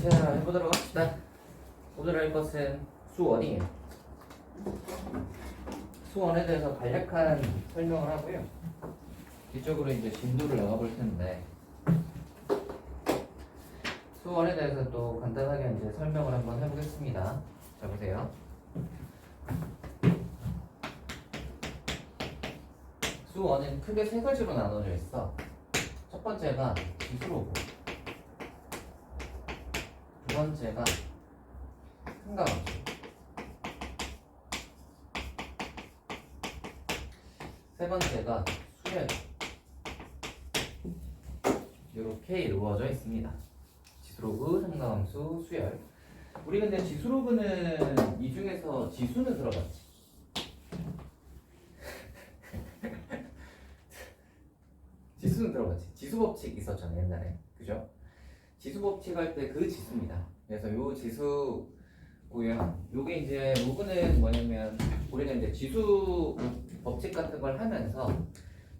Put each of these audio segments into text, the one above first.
자, 해보도록 합시다. 오늘 할 것은 수원이에요. 수원에 대해서 간략한 설명을 하고요. 뒤쪽으로 이제 진도를 나가볼 텐데, 수원에 대해서 또 간단하게 이제 설명을 한번 해보겠습니다. 자, 보세요. 수원은 크게 세 가지로 나눠져 있어. 첫 번째가 지수로고, 두 번째가 상가함수, 세 번째가 수열. 이렇게 이루어져 있습니다. 지수로그, 상가함수, 수열. 우리 근데 지수로그는 이 중에서 지수는 들어봤지? 지수는 들어봤지? 지수법칙 있었잖아 옛날에, 그죠? 지수법칙 할 때 그 지수입니다. 그래서 요 지수고요. 요게 이제 로그는 뭐냐면 우리가 이제 지수 법칙 같은 걸 하면서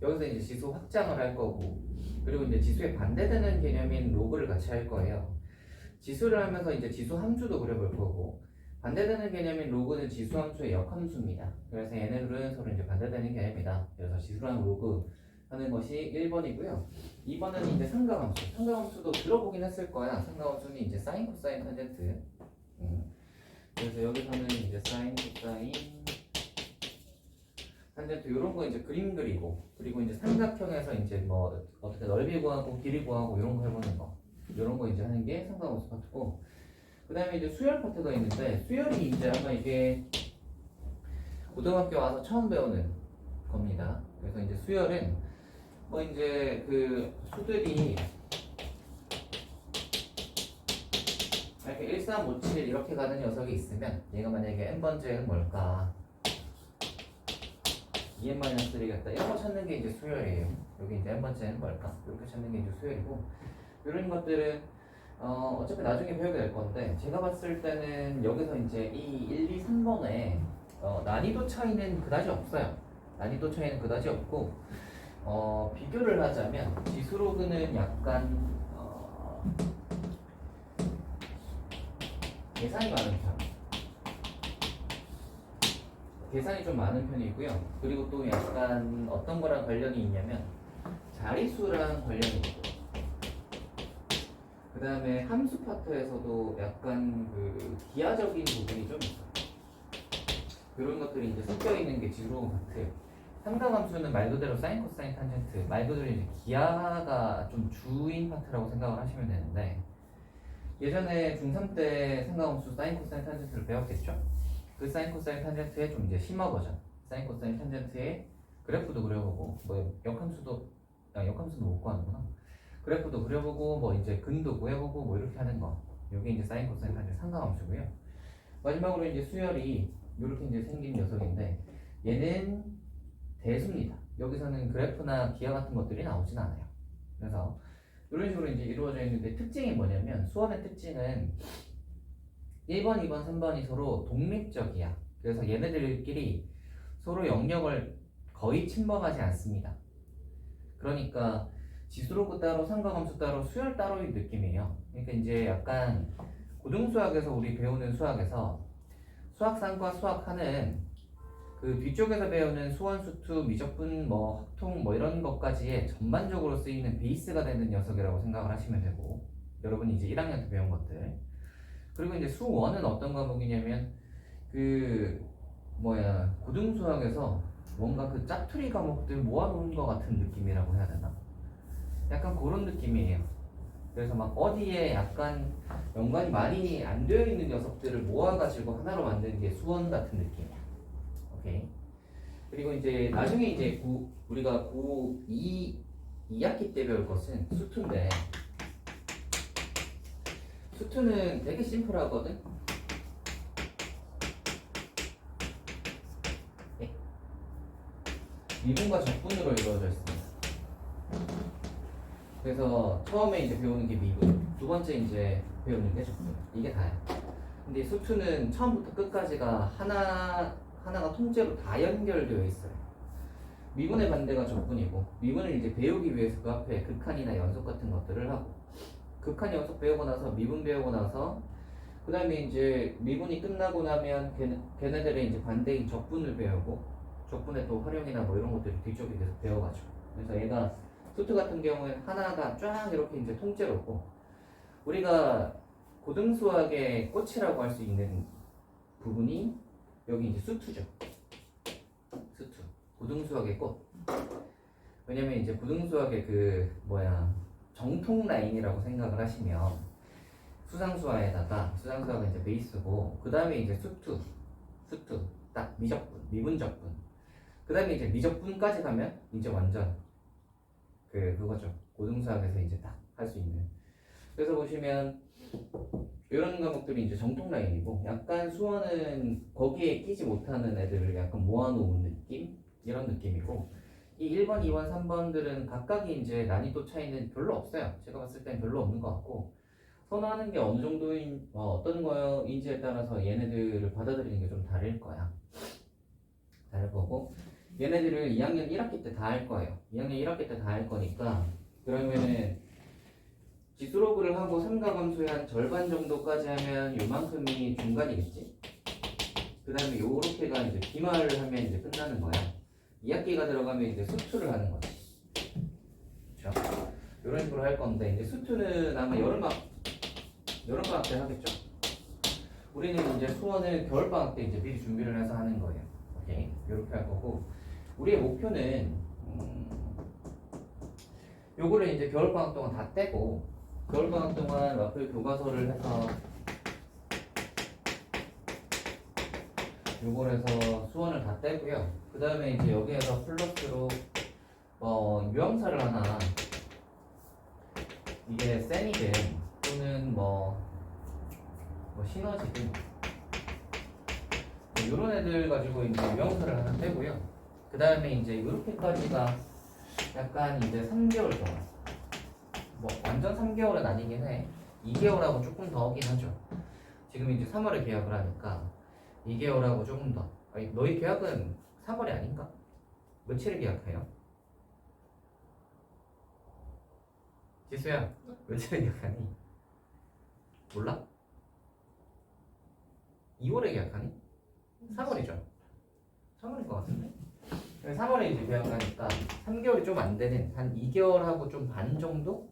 여기서 이제 지수 확장을 할 거고, 그리고 이제 지수에 반대되는 개념인 로그를 같이 할 거예요. 지수를 하면서 이제 지수 함수도 그려볼 거고, 반대되는 개념인 로그는 지수 함수의 역함수입니다. 그래서 얘네들은 서로 이제 반대되는 개념이다. 그래서 지수랑 로그 하는 것이 1번이고요. 2번은 이제 상가함수. 상가함수도 들어보긴 했을 거야. 상가함수는 이제 사인, 코사인, 탄젠트. 그래서 여기서는 이제 사인, 코사인, 탄젠트 이런 거 이제 그림 그리고, 그리고 이제 삼각형에서 이제 뭐 어떻게 넓이 구하고 길이 구하고 이런 거 해보는 거, 이런 거 이제 하는 게 상가함수 파트고, 그 다음에 이제 수열 파트가 있는데, 수열이 이제 아마 이게 고등학교 와서 처음 배우는 겁니다. 그래서 이제 수열은 뭐 이제 그 수들이 이렇게 1, 3, 5, 7 이렇게 가는 녀석이 있으면 얘가 만약에 n번째는 뭘까? 2n-3겠다. 이런 거 찾는 게 이제 수열이에요. 여기 이제 n번째는 뭘까? 이렇게 찾는 게 이제 수열이고, 이런 것들은 어차피 나중에 배우게 될 건데, 제가 봤을 때는 여기서 이제 이 1, 2, 3번에 난이도 차이는 그다지 없어요. 난이도 차이는 그다지 없고, 비교를 하자면 지수로그는 약간 계산이 많은 편, 계산이 좀 많은 편이고요. 그리고 또 약간 어떤 거랑 관련이 있냐면 자리수랑 관련이 있고, 그 다음에 함수 파트에서도 약간 그 기하적인 부분이 좀 있어요. 그런 것들이 이제 섞여 있는 게 지수로그 파트예요. 상가함수는 말 그대로 사인, 코사인, 탄젠트, 말 그대로 이제 기하가 좀 주인 파트라고 생각을 하시면 되는데, 예전에 중3 때 상가함수 사인, 코사인, 탄젠트를 배웠겠죠? 그 사인, 코사인, 탄젠트의 좀 이제 심화 버전, 사인, 코사인, 탄젠트의 그래프도 그려보고, 뭐 역함수도 못 구하는구나. 그래프도 그려보고, 뭐 이제 근도 구해보고, 뭐 이렇게 하는 거. 요게 이제 사인, 코사인, 탄젠트 상가함수고요. 마지막으로 이제 수열이 이렇게 이제 생긴 녀석인데, 얘는 대수입니다. 여기서는 그래프나 기하 같은 것들이 나오진 않아요. 그래서 이런 식으로 이제 이루어져 있는데, 특징이 뭐냐면 수원의 특징은 1번, 2번, 3번이 서로 독립적이야. 그래서 얘네들끼리 서로 영역을 거의 침범하지 않습니다. 그러니까 지수로그 따로, 상가함수 따로, 수열 따로의 느낌이에요. 그러니까 이제 약간 고등수학에서 우리 배우는 수학에서 수학상과 수학하는 그 뒤쪽에서 배우는 수원, 수투, 미적분, 뭐 합통 뭐 이런 것까지의 전반적으로 쓰이는 베이스가 되는 녀석이라고 생각을 하시면 되고, 여러분이 이제 1학년 때 배운 것들. 그리고 이제 수원은 어떤 과목이냐면 그 고등수학에서 뭔가 그 짜투리 과목들 모아놓은 것 같은 느낌이라고 해야 되나? 약간 그런 느낌이에요. 그래서 막 어디에 약간 연관이 많이 안 되어 있는 녀석들을 모아가지고 하나로 만드는 게 수원 같은 느낌이야. 오케이. 그리고 이제 나중에 이제 우리가 고2 2학기 때 배울 것은 수투인데, 수투는 되게 심플하거든. 네? 미분과 적분으로 이루어져 있습니다. 그래서 처음에 이제 배우는 게 미분, 두 번째 이제 배우는 게 적분. 이게 다야. 근데 수투는 처음부터 끝까지가 하나가 통째로 다 연결되어 있어요. 미분의 반대가 적분이고, 미분을 이제 배우기 위해서 그 앞에 극한이나 연속 같은 것들을 하고, 극한 연속 배우고 나서 미분 배우고 나서 그 다음에 이제 미분이 끝나고 나면 걔네들의 이제 반대인 적분을 배우고 적분의 또 활용이나 뭐 이런 것들을 뒤쪽에 계속 배워가지고 그래서 얘가 수트 같은 경우에 하나가 쫙 이렇게 이제 통째로고 우리가 고등수학의 꽃이라고 할 수 있는 부분이 여기 이제 수투죠. 수투. 고등수학의 꽃. 왜냐면 이제 고등수학의 그 정통 라인이라고 생각을 하시면 수상수화에다가 수상수화가 이제 베이스고 그 다음에 이제 수투 딱 미적분, 미분적분 그 다음에 이제 미적분까지 가면 이제 완전 그거죠. 고등수학에서 이제 딱 할 수 있는. 그래서 보시면 이런 과목들이 이제 정통 라인이고 약간 수원은 거기에 끼지 못하는 애들을 약간 모아놓은 느낌 이런 느낌이고 이 1번, 2번, 3번들은 각각이 이제 난이도 차이는 별로 없어요. 제가 봤을 땐 별로 없는 것 같고 선호하는 게 어느 정도인 어떤 거인지에 따라서 얘네들을 받아들이는 게 좀 다를 거야. 다를 거고 얘네들을 2학년 1학기 때 다 할 거예요. 2학년 1학기 때 다 할 거니까 그러면은 지수로그를 하고 삼가함수의 한 절반 정도까지 하면 요만큼이 중간이겠지? 그 다음에 요렇게가 이제 기말을 하면 이제 끝나는 거야. 2학기가 들어가면 이제 수투를 하는 거지. 그쵸? 이런 식으로 할 건데 이제 수투는 아마 여름방학 때 하겠죠. 우리는 이제 수원을 겨울방학 때 이제 미리 준비를 해서 하는 거예요. 오케이? 이렇게 할 거고 우리의 목표는 요거를 이제 겨울방학 동안 다 떼고 겨울방학 동안 와플 교과서를 해서 요걸 해서 수원을 다 떼고요. 그 다음에 이제 여기에서 플러스로 유형사를 하나 이게 셈이든 또는 시너지든 이런 애들 가지고 이제 유형사를 하나 떼고요. 그 다음에 이제 이렇게까지가 약간 이제 3개월 동안 완전 3개월은 아니긴 해. 2개월하고 조금 더 하긴 하죠. 지금 이제 3월에 계약을 하니까 2개월하고 조금 더. 아니, 너희 계약은 3월이 아닌가? 며칠에 계약해요? 지수야, 며칠에 계약하니? 몰라? 2월에 계약하니? 3월이죠. 3월인 것 같은데? 3월에 이제 계약하니까 3개월이 좀 안 되는 한 2개월하고 좀 반 정도?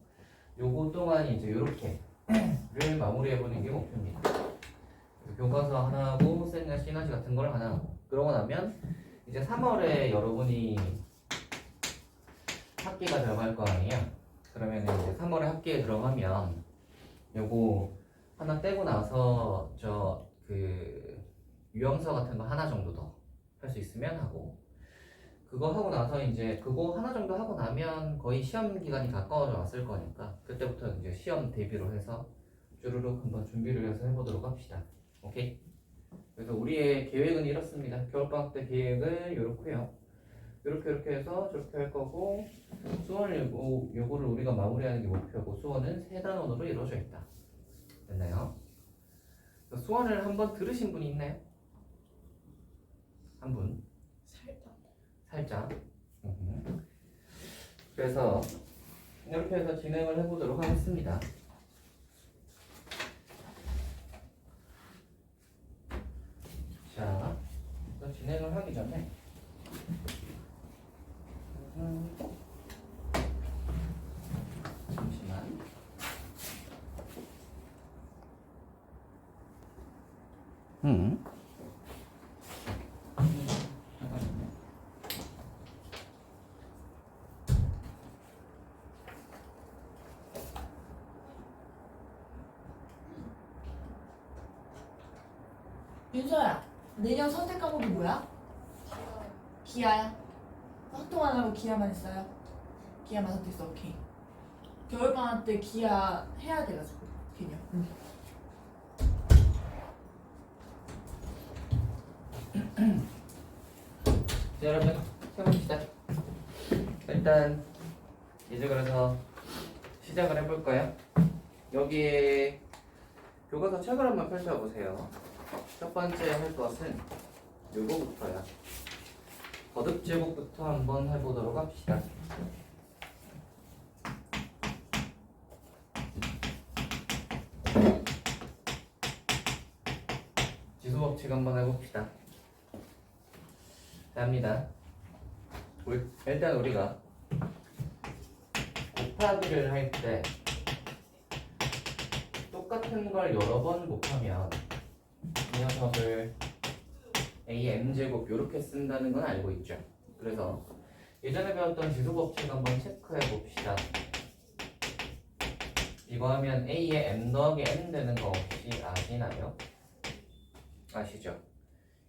요거 동안 이제 요렇게를 마무리해보는 게 목표입니다. 교과서 하나 하고 쌤과 시너지 같은 걸 하나 하고 그러고 나면 이제 3월에 여러분이 학기가 들어갈 거 아니에요? 그러면 이제 3월에 학기에 들어가면 요거 하나 떼고 나서 유형서 같은 거 하나 정도 더 할 수 있으면 하고 그거 하고 나서 이제 그거 하나 정도 하고 나면 거의 시험 기간이 가까워져 왔을 거니까 그때부터 이제 시험 대비로 해서 쭈루룩 한번 준비를 해서 해보도록 합시다. 오케이? 그래서 우리의 계획은 이렇습니다. 겨울방학 때 계획은 이렇고요. 이렇게 해서 저렇게 할 거고 수원을 요거를 우리가 마무리하는 게 목표고 수원은 세 단원으로 이루어져 있다. 됐나요? 수원을 한번 들으신 분이 있나요? 한 분? 살짝. 그래서 이렇게 해서 진행을 해보도록 하겠습니다. 자, 진행을 하기 전에 잠시만. 윤서야, 내년 선택 과목이 뭐야? 기아야. 학동 안 하고 기아만 했어요? 기아만 선택했어, 오케이. 겨울방학 때 기아 해야 돼가지고, 개념. 자, 여러분 해봅시다. 일단 이제 그래서 시작을 해볼까요? 여기에 교과서 책을 한번 펼쳐보세요. 첫 번째 할 것은 요거부터야. 거듭 제곱부터 한번 해보도록 합시다. 법칙 한번 해봅시다. 자, 합니다. 일단 우리가 곱하기를 할 때 똑같은 걸 여러 번 곱하면 이 녀석을 AM제곱 이렇게 쓴다는 건 알고 있죠. 그래서 예전에 배웠던 지수법칙 한번 체크해 봅시다. 이거 하면 A에 M 더하기 N 되는 거 혹시 아시나요? 아시죠?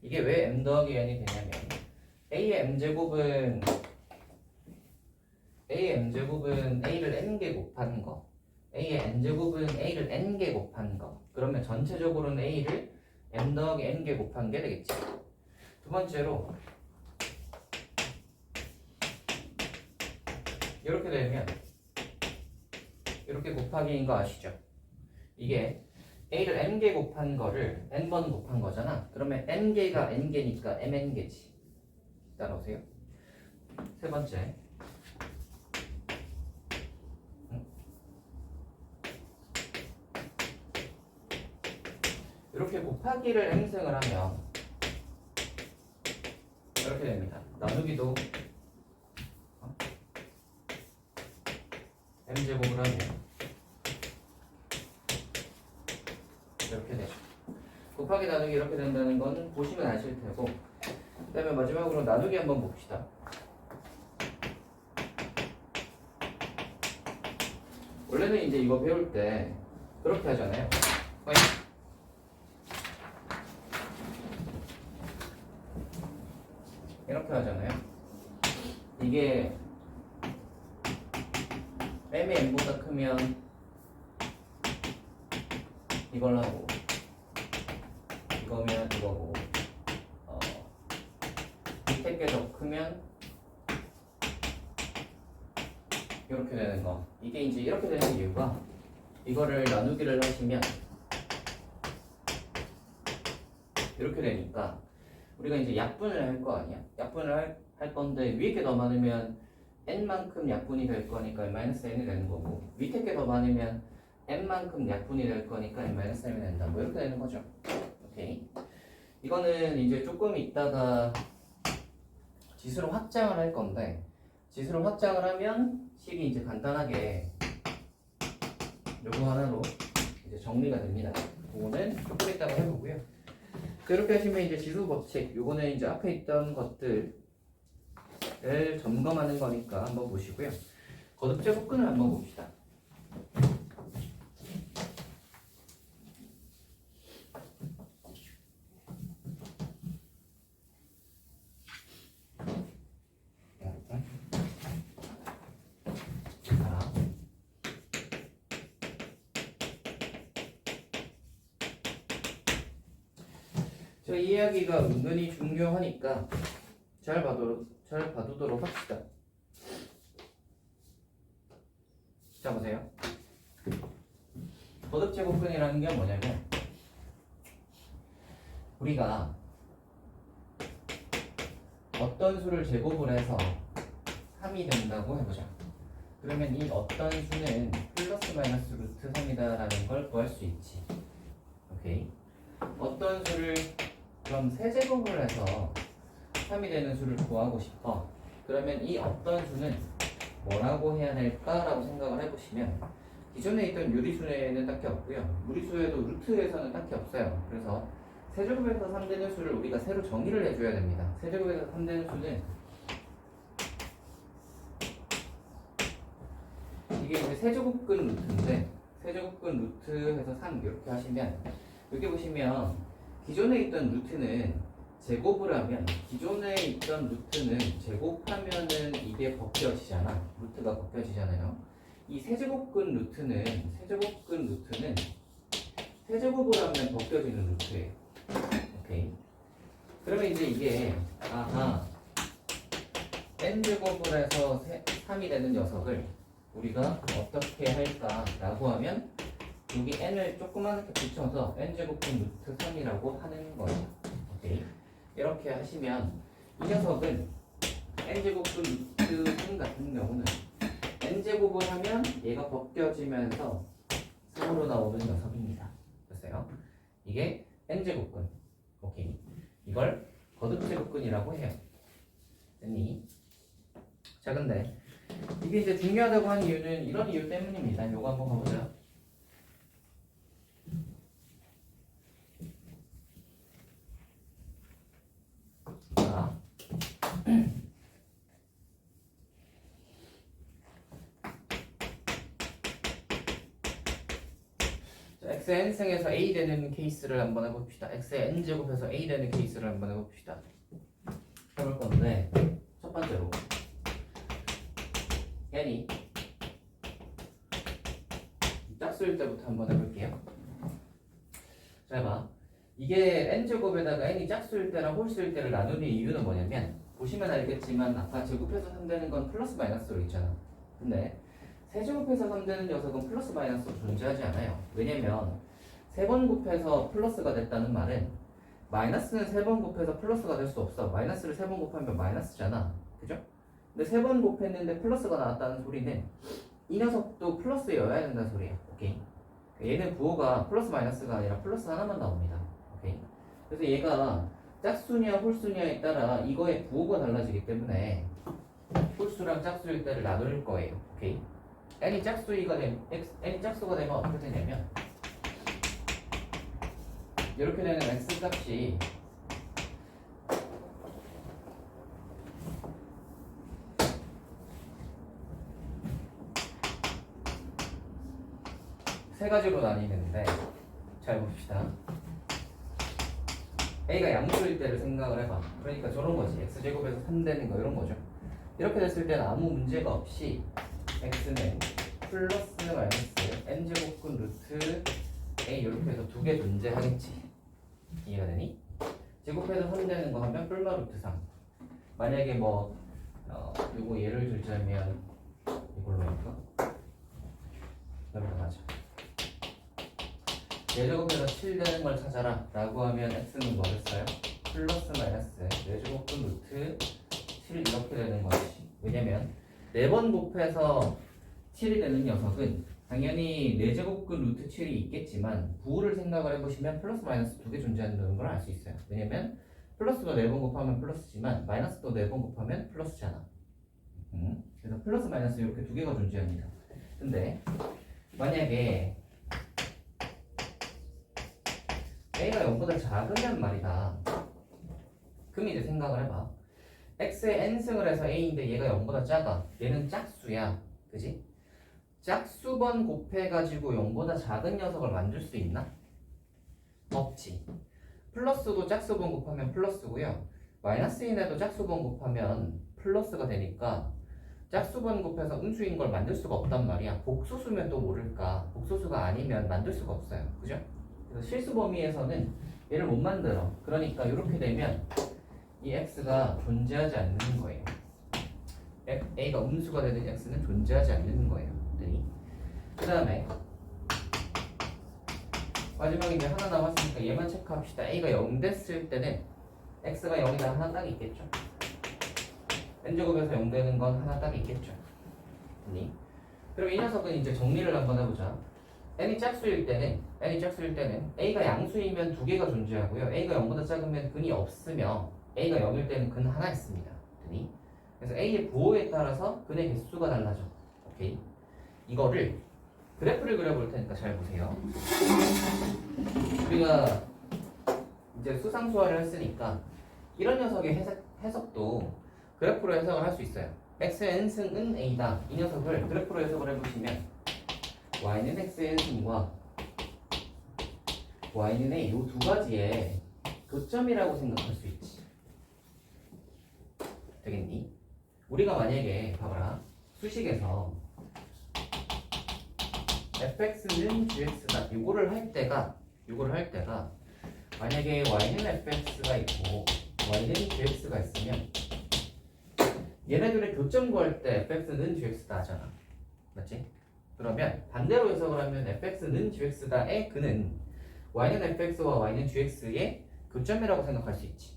이게 왜 M 더하기 N이 되냐면 A의 M제곱은 A를 N개 곱한 거, A의 N제곱은 A를 N개 곱한 거. 그러면 전체적으로는 A를 M 더하기 N개 곱한 게 되겠지. 두 번째로 이렇게 되면 이렇게 곱하기인 거 아시죠? 이게 A를 N개 곱한 거를 N번 곱한 거잖아. 그러면 N개가 N개니까 MN개지. 따라오세요. 세 번째, 이렇게 곱하기를 M승을 하면 이렇게 됩니다. 나누기도 M제곱을 하면 이렇게 되죠. 곱하기 나누기 이렇게 된다는 건 보시면 아실 테고, 그 다음에 마지막으로 나누기 한번 봅시다. 원래는 이제 이거 배울 때 그렇게 하잖아요. 이렇게 하잖아요. 이게 m이 n보다 크면 이걸 하고, 이거면 이거고, 밑에 게 더 크면 이렇게 되는 거. 이게 이제 이렇게 되는 이유가, 이거를 나누기를 하시면 이렇게 되니까 우리가 이제 약분을 할 거 아니야. 약분을 할 건데 위에 게 더 많으면 n만큼 약분이 될 거니까 n-n이 되는 거고, 밑에 게 더 많으면 n만큼 약분이 될 거니까 n-n이 된다. 뭐 이렇게 되는 거죠. 오케이. 이거는 이제 조금 있다가 지수로 확장을 할 건데, 지수로 확장을 하면 식이 이제 간단하게 요거 하나로 이제 정리가 됩니다. 그거는 조금 있다가 해보고요. 이렇게 하시면 이제 지수 법칙, 요거는 이제 앞에 있던 것들을 점검하는 거니까 한번 보시고요. 거듭 제곱근을 한번 봅시다. 이 이야기가 은근히 중요하니까 잘 봐두도록 합시다. 자, 보세요. 거듭 제곱근이라는 게 뭐냐면, 우리가 어떤 수를 제곱을 해서 3이 된다고 해보자. 그러면 이 어떤 수는 플러스 마이너스 루트 3이다라는 걸 구할 수 있지. 오케이. 어떤 수를 그럼 세제곱을 해서 3이 되는 수를 구하고 싶어. 그러면 이 어떤 수는 뭐라고 해야 될까라고 생각을 해보시면, 기존에 있던 유리수에는 딱히 없고요. 무리수에도 루트에서는 딱히 없어요. 그래서 세제곱에서 3 되는 수를 우리가 새로 정의를 해줘야 됩니다. 세제곱에서 3 되는 수는 이게 이제 세제곱근 루트인데, 세제곱근 루트에서 3 이렇게 하시면, 여기 보시면 기존에 있던 루트는 제곱을 하면, 기존에 있던 루트는 제곱하면은 이게 벗겨지잖아. 루트가 벗겨지잖아요. 이 세제곱근 루트는 세제곱을 하면 벗겨지는 루트예요. 오케이. 그러면 이제 이게 n제곱을 해서 3이 되는 녀석을 우리가 어떻게 할까라고 하면, 여기 n을 조그맣게 붙여서 n제곱분 루트 3이라고 하는 거예요. 오케이. 이렇게 하시면 이 녀석은 n제곱분 루트 3 같은 경우는 n제곱을 하면 얘가 벗겨지면서 3으로 나오는 녀석입니다. 됐어요? 이게 n제곱분. 오케이. 이걸 거듭제곱근이라고 해요. 됐니? 자, 근데 이게 이제 중요하다고 하는 이유는 이런 이유 때문입니다. 요거 한번 가보자. 자, x의 n승에서 a 되는 케이스를 한번 해봅시다. x의 n제곱에서 a 되는 케이스를 한번 해봅시다. 해볼 건데 첫 번째로 n이 짝수일 때부터 한번 해볼게요. 자, 해봐. 이게 n제곱에다가 n이 짝수일 때랑 홀수일 때를 나누는 이유는 뭐냐면 보시면 알겠지만 아까 제곱해서 3되는 건 플러스 마이너스로 있잖아. 근데 세제곱해서 3되는 녀석은 플러스 마이너스로 존재하지 않아요. 왜냐면 3번 곱해서 플러스가 됐다는 말은 마이너스는 3번 곱해서 플러스가 될 수 없어. 마이너스를 3번 곱하면 마이너스잖아. 그죠? 근데 3번 곱했는데 플러스가 나왔다는 소리는 이 녀석도 플러스여야 된다는 소리야. 오케이? 얘는 부호가 플러스 마이너스가 아니라 플러스 하나만 나옵니다. 오케이? 그래서 얘가 짝수냐 홀수냐에 따라 이거의 부호가 달라지기 때문에 홀수랑 짝수일 때를 나눌 거예요. 오케이? n이 짝수가 되면 어떻게 되냐면 이렇게 되는 x 값이 세 가지로 나뉘는데 잘 봅시다. a가 양수일 때를 생각을 해봐. 그러니까 저런 거지. x제곱에서 3 되는 거 이런 거죠. 이렇게 됐을 때는 아무 문제가 없이 x는 플러스 마이너스 n제곱근 루트 a 이렇게 해서 두 개 존재하겠지. 이해가 되니? 제곱해서 3 되는 거 하면 뿔마 루트 3. 만약에 뭐 요거 예를 들자면 이걸로 할까? 넘어가자. 제곱해서 7 되는 걸 찾아라 라고 하면 x는 뭐겠어요? 플러스 마이너스 4제곱근 루트 7 이렇게 되는 것이. 왜냐면 4번 곱해서 7이 되는 녀석은 당연히 4제곱근 루트 7이 있겠지만 부호를 생각을 해보시면 플러스 마이너스 두 개 존재한다는 걸 알 수 있어요. 왜냐면 플러스도 4번 곱하면 플러스지만 마이너스도 4번 곱하면 플러스잖아. 그래서 플러스 마이너스 이렇게 두 개가 존재합니다. 근데 만약에 a가 0보다 작으면 말이다. 그럼 이제 생각을 해봐. x의 n승을 해서 a인데 얘가 0보다 작아. 얘는 짝수야. 그지? 짝수번 곱해가지고 0보다 작은 녀석을 만들 수 있나? 없지. 플러스도 짝수번 곱하면 플러스고요. 마이너스인에도 짝수번 곱하면 플러스가 되니까 짝수번 곱해서 음수인 걸 만들 수가 없단 말이야. 복소수면 또 모를까. 복소수가 아니면 만들 수가 없어요. 그죠? 그래서 실수 범위에서는 얘를 못 만들어. 그러니까 이렇게 되면 이 x가 존재하지 않는 거예요. a가 음수가 되는 x는 존재하지 않는 거예요. 그 다음에 마지막에 이제 하나 남았으니까 얘만 체크합시다. a가 0 됐을 때는 x가 0이다 하나 딱 있겠죠. n제곱에서 0 되는 건 하나 딱 있겠죠. 그럼 이 녀석은 이제 정리를 한번 해보자. n이 짝수일 때는 a가 양수이면 두 개가 존재하고요. a가 0보다 작으면 근이 없으며 a가 0일 때는 근 하나 있습니다. 그래서 a의 부호에 따라서 근의 개수가 달라져. 오케이. 이거를 그래프를 그려볼 테니까 잘 보세요. 우리가 이제 수상수화를 했으니까 이런 녀석의 해석도 그래프로 해석을 할 수 있어요. x의 n승은 a다. 이 녀석을 그래프로 해석을 해보시면 y는 x의 n승과 y는 a 이 두 가지의 교점이라고 생각할 수 있지. 되겠니? 우리가 만약에 봐봐라. 수식에서 fx는 gx다. 이거를 할 때가 만약에 y는 fx가 있고 y는 gx가 있으면 얘네들의 교점 구할 때 fx는 gx다 하잖아. 맞지? 그러면 반대로 해석을 하면 fx는 gx다의 그는 y는 fx와 y는 gx의 교점이라고 생각할 수 있지.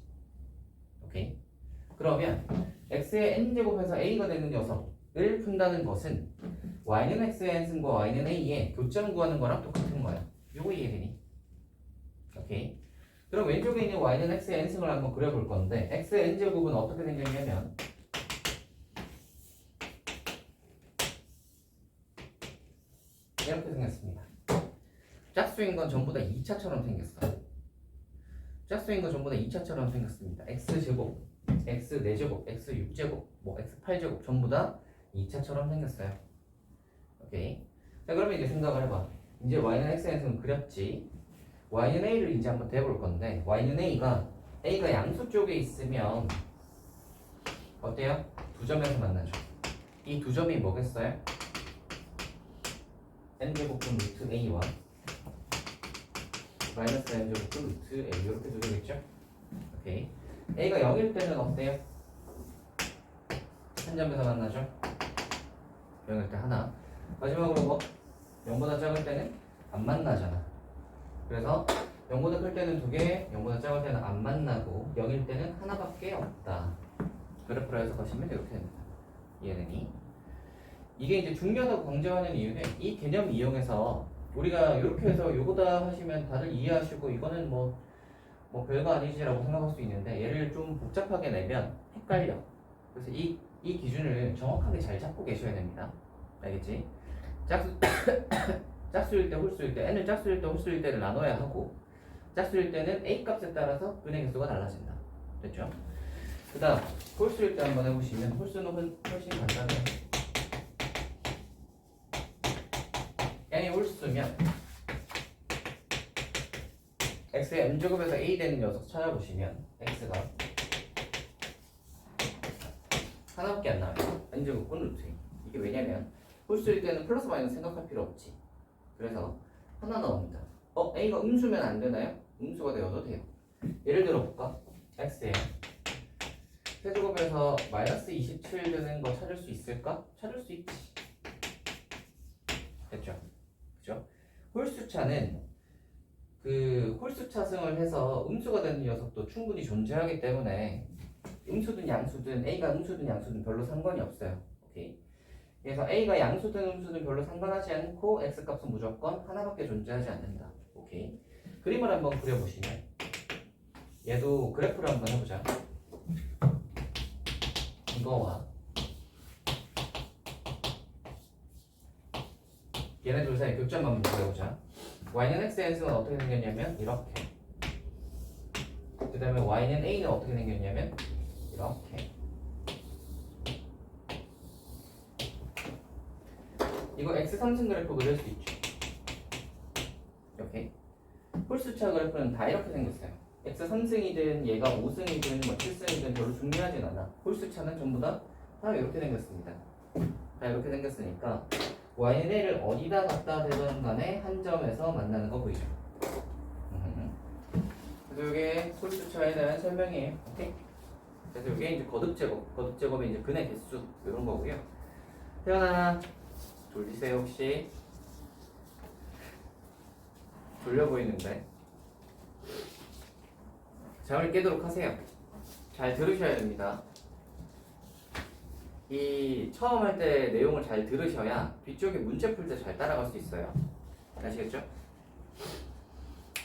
오케이? 그러면 x의 n제곱에서 a가 되는 녀석을 푼다는 것은 y는 x의 n승과 y는 a의 교점 구하는 거랑 똑같은 거야. 요거 이해되니? 오케이. 그럼 왼쪽에 있는 y는 x의 n승을 한번 그려볼 건데 x의 n제곱은 어떻게 생겼냐면 이렇게 생겼습니다. 짝수인 건 전부 다 2차처럼 생겼어요. 짝수인 건 전부 다 2차처럼 생겼습니다. x제곱, x4제곱, x6제곱, 뭐 x8제곱 전부 다 2차처럼 생겼어요. 오케이. 자, 그러면 이제 생각을 해봐. 이제 y는 x의 n승을 그렸지. y는 a를 이제 한번 대볼 건데 y는 a가 양수 쪽에 있으면 어때요? 두 점에서 만나죠. 이 두 점이 뭐겠어요? n제곱분 루트 a와 마이너스 n제곱분 루트 a 이렇게 두 점이겠죠? 오케이. a가 0일 때는 어때요? 한 점에서 만나죠? 0일 때 하나. 마지막으로 뭐? 0보다 작을 때는 안 만나잖아. 그래서 0보다 클 때는 두 개, 0보다 작을 때는 안 만나고 0일 때는 하나밖에 없다. 그래프로 해서 가시면 이렇게 됩니다. 얘는 이게 이제 중요하다고 강조하는 이유는 이 개념 이용해서 우리가 이렇게 해서 요거다 하시면 다들 이해하시고 이거는 뭐 별거 아니지라고 생각할 수 있는데 얘를 좀 복잡하게 내면 헷갈려. 그래서 이 기준을 정확하게 잘 잡고 계셔야 됩니다. 알겠지? 짝수일 때, 홀수일 때, n을 짝수일 때, 홀수일 때를 나눠야 하고 짝수일 때는 a 값에 따라서 근의 개수가 달라진다. 됐죠? 그 다음 홀수일 때 한번 해보시면 홀수는 훨씬 간단해요. n이 홀수면 x의 m제곱에서 a 되는 녀석 찾아보시면 x가 하나밖에 안 나와요. n제곱분 루트 a. 이게 왜냐면 홀수일 때는 플러스 마이너스 생각할 필요 없지. 그래서 하나 나옵니다. a가 음수면 안 되나요? 음수가 되어도 돼요. 예를 들어 볼까? x에 세제곱에서 마이너스 27 되는 거 찾을 수 있을까? 찾을 수 있지. 됐죠? 그죠? 홀수차는 그 홀수차승을 해서 음수가 되는 녀석도 충분히 존재하기 때문에 음수든 양수든 a가 음수든 양수든 별로 상관이 없어요. 오케이. 그래서 a가 양수든 음수든 별로 상관하지 않고 x값은 무조건 하나밖에 존재하지 않는다. 오케이. 그림을 한번 그려보시면 얘도 그래프를 한번 해보자. 이거와 얘네 둘 사이 교점 한번 그려보자. y는 x의 n승은 어떻게 생겼냐면 이렇게. 그 다음에 y는 a는 어떻게 생겼냐면 이렇게. 이거 x 3승 그래프 그릴 수 있죠. 이렇게. 홀수차 그래프는 다 이렇게 생겼어요. x 3승이든 얘가 5승이든 뭐 7승이든 별로 중요하진 않아. 홀수차는 전부 다 이렇게 생겼습니다. 다 이렇게 생겼으니까 y는 a를 어디다 갖다 대든 간에 한 점에서 만나는 거 보이죠? 그래서 이게 홀수차에 대한 설명이에요. 오케이? 그래서 이게 이제 거듭제곱이 이제 근의 개수 이런 거고요. 태연아 졸리세요 혹시? 졸려 보이는데 잠을 깨도록 하세요. 잘 들으셔야 됩니다. 이 처음 할 때 내용을 잘 들으셔야 뒤쪽에 문제 풀 때 잘 따라갈 수 있어요. 아시겠죠?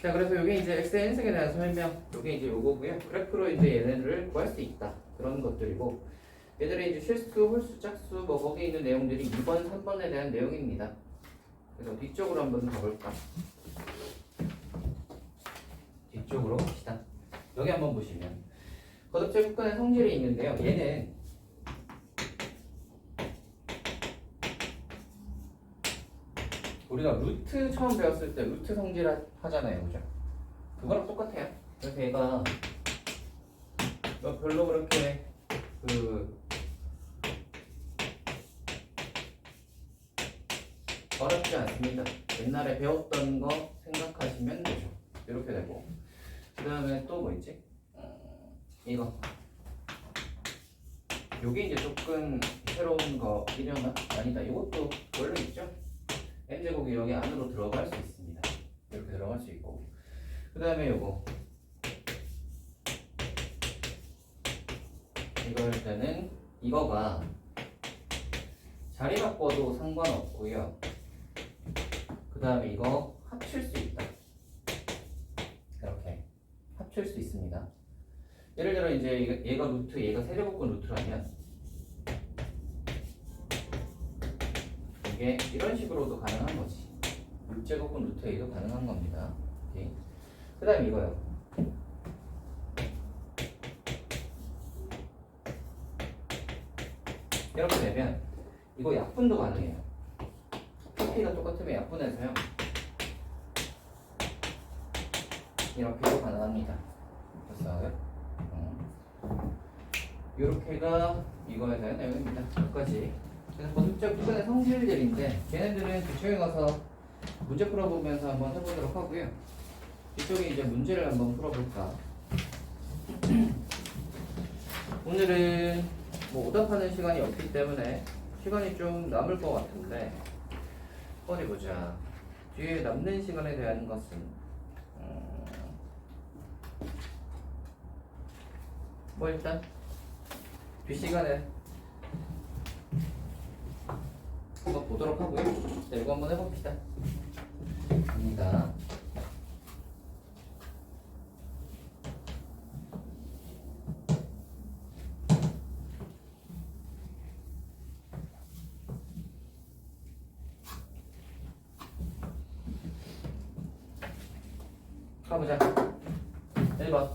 자, 그래서 이게 이제 x의 n승에 대한 설명, 이게 이제 요거고요. 그래프로 이제 얘네들을 구할 수 있다. 그런 것들이고, 얘들의 이제 실수, 홀수, 짝수, 뭐 거기에 있는 내용들이 2번, 3번에 대한 내용입니다. 그래서 뒤쪽으로 한번 가볼까? 뒤쪽으로 갑시다. 여기 한번 보시면 거듭제곱근의 성질이 있는데요. 얘는 우리가 루트 처음 배웠을 때 루트 성질 하잖아요, 그죠? 그거랑 똑같아요. 그래서 얘가 별로 그렇게 어렵지 않습니다. 옛날에 배웠던 거 생각하시면 되죠. 이렇게 되고, 그 다음에 또 뭐 있지? 이거. 요게 이제 조금 새로운 거 이려나? 아니다. 이것도 원래 있죠? n제곱이 여기 안으로 들어갈 수 있습니다. 이렇게 들어갈 수 있고, 그 다음에 요거 이거 할 때는 이거가 자리 바꿔도 상관없고요. 그 다음에 이거 합칠 수 있다. 이렇게 합칠 수 있습니다. 예를 들어 이제 얘가 루트, 얘가 세제곱근 루트라면 이게 이런 식으로도 가능한 거지. 6제곱근 루트 A도 가능한 겁니다. 오케이. 그 다음에 이거요. 이렇게 되면 이거 약분도 가능해요. PP가 똑같으면 약분해서요. 이렇게도 가능합니다. 됐어요? 이렇게가 이거에 대한 내용입니다. 여기까지. 그래서 거듭적 부분의 성질들인데 걔네들은 뒤쪽에 가서 문제 풀어보면서 한번 해보도록 하고요. 뒤쪽에 이제 문제를 한번 풀어볼까. 오늘은 뭐 오답하는 시간이 없기 때문에 시간이 좀 남을 것 같은데 어디 보자. 뒤에 남는 시간에 대한 것은 뭐 일단 뒷시간에 한번 보도록 하고요. 자, 이거 한번 해봅시다. 갑니다. 가보자. 1번.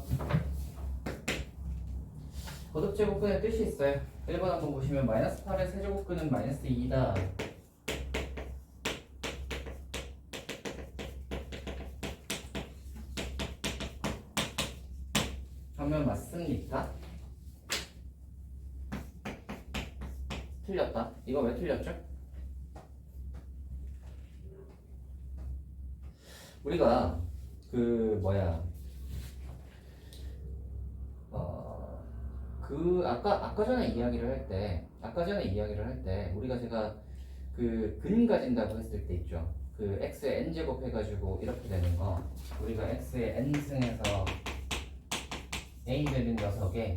거듭제곱근의 뜻이 있어요. 1번 한번 보시면 마이너스 8의 세제곱근은 마이너스 2다. 하면 맞습니까? 틀렸다. 이거 왜 틀렸죠? 우리가 아까 전에 이야기를 할 때 우리가 제가 그 근 가진다고 했을 때 있죠. 그 x의 n제곱 해가지고 이렇게 되는 거, 우리가 x의 n승에서 a 되는 녀석에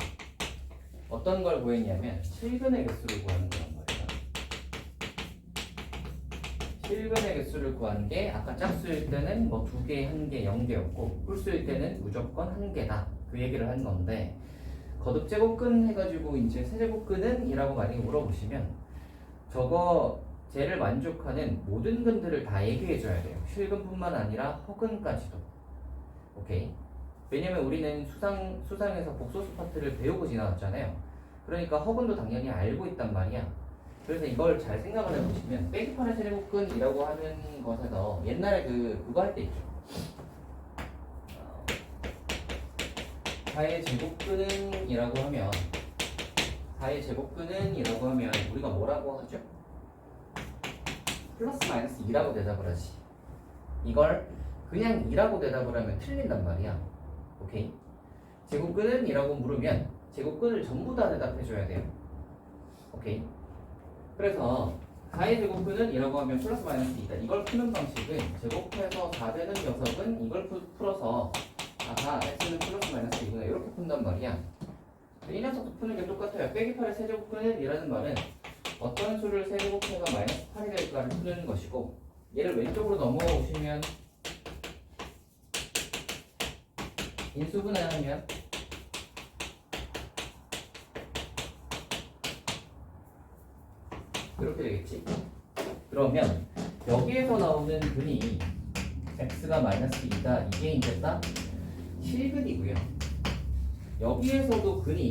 어떤 걸 구했냐면 실근의 개수를 구하는 거란 말이에요. 실근의 개수를 구한 게 아까 짝수일 때는 뭐 2개, 1개, 0개였고 홀수일 때는 무조건 1개다. 그 얘기를 한 건데, 거듭제곱근 해가지고 이제 세제곱근은? 이라고 만약에 물어보시면 저거 쟤를 만족하는 모든 근들을 다 얘기해줘야 돼요. 실근뿐만 아니라 허근까지도. 오케이. 왜냐면 우리는 수상에서 복소수 파트를 배우고 지나왔잖아요. 그러니까 허근도 당연히 알고 있단 말이야. 그래서 이걸 잘 생각을 해보시면 빼기판의 세제곱근이라고 하는 것에서 옛날에 그거 할 때 있죠. 4의 제곱근이라고 하면 4의 제곱근이라고 하면 우리가 뭐라고 하죠? 플러스 마이너스 2라고 대답을 하지. 이걸 그냥 2라고 대답을 하면 틀린단 말이야. 오케이? 제곱근은? 이라고 물으면 제곱근을 전부 다 대답해줘야 돼요. 오케이? 그래서 4의 제곱근은? 이라고 하면 플러스 마이너스 2다. 이걸 푸는 방식은 제곱해서 4 되는 녀석은 이걸 풀어서 아하, x는 플러스 마이너스 2구나 이렇게 푼단 말이야. 이 녀석도 푸는 게 똑같아요. 빼기 8의 세제곱근은? 이라는 말은 어떤 수를 세제곱해가 마이너스 8이 될까를 푸는 것이고, 얘를 왼쪽으로 넘어오시면 인수분해하면 이렇게 되겠지. 그러면 여기에서 나오는 근이 x가 마이너스 2다. 이게 이제 딱 실근이고요. 여기에서도 근이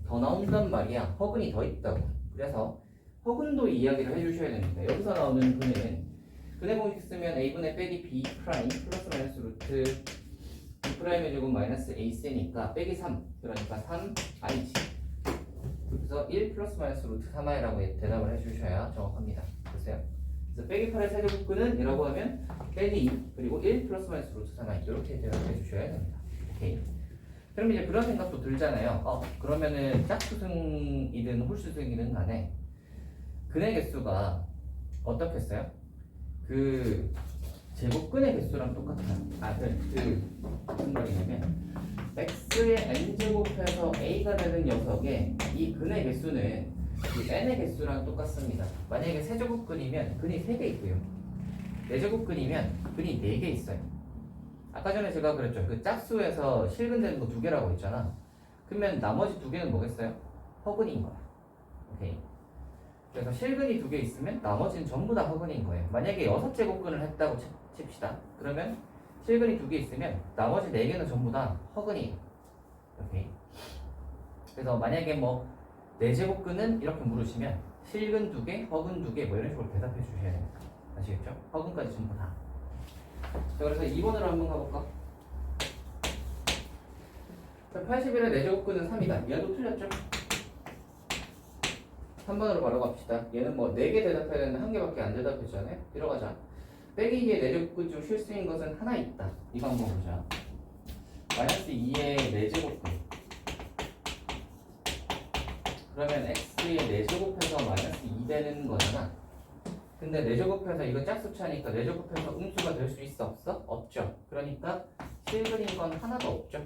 더 나온단 말이야. 허근이 더 있다고. 그래서 허근도 이야기를 해주셔야 됩니다. 여기서 나오는 근의 공식 쓰면 a분의 빼기 b 프라임 플러스 마이너스 루트 b 프라임의 제곱 마이너스 ac니까 빼기 3, 그러니까 3i지. 그래서 1 플러스 마이너스 루트 3i라고 대답을 해주셔야 정확합니다. 보세요. 그래서 빼기 8의 세제곱근은? 이라고 하면 빼기 2 그리고 1 플러스 마이너스 루트 3i 이렇게 대답해 주셔야 됩니다. 오케이. 그럼 이제 그런 생각도 들잖아요. 그러면은 짝수승이든 홀수승이든 간에 근의 개수가 어떻겠어요? 그 제곱근의 개수랑 똑같아요. 무슨 말이냐면 x의 n제곱해서 a가 되는 녀석의 이 근의 개수는 이 n의 개수랑 똑같습니다. 만약에 세제곱근이면 근이 3개 있고요. 4제곱근이면 근이 4개 있어요. 아까 전에 제가 그랬죠. 그 짝수에서 실근되는 거 두 개라고 했잖아. 그러면 나머지 두 개는 뭐겠어요? 허근인 거야. 오케이. 그래서 실근이 두 개 있으면 나머지는 전부 다 허근인 거예요. 만약에 6제곱근을 했다고 칩시다. 그러면 실근이 두 개 있으면 나머지 4개는 전부 다 허근이에요. 오케이. 그래서 만약에 뭐 4제곱근은 이렇게 물으시면 실근 2개, 허근 2개 뭐 이런 식으로 대답해 주셔야 됩니다. 아시겠죠? 허근까지 전부 다. 자, 그래서 2번으로 한번 가볼까? 81의 4제곱근은 3이다. 얘도 틀렸죠? 3번으로 바로 갑시다. 얘는 뭐 4개 대답해야 되는데 1개밖에 안 대답했잖아요. 들어가자. 빼기기의 4제곱근 중 실수인 것은 하나 있다. 이거 한번 보자. 마이너스 2의 4제곱근. 그러면 x의 4제곱해서 마이너스 2 되는 거잖아. 근데 4제곱해서 이거 짝수차니까 4제곱해서 음수가 될 수 있어? 없어? 없죠. 그러니까 실근인 건 하나도 없죠.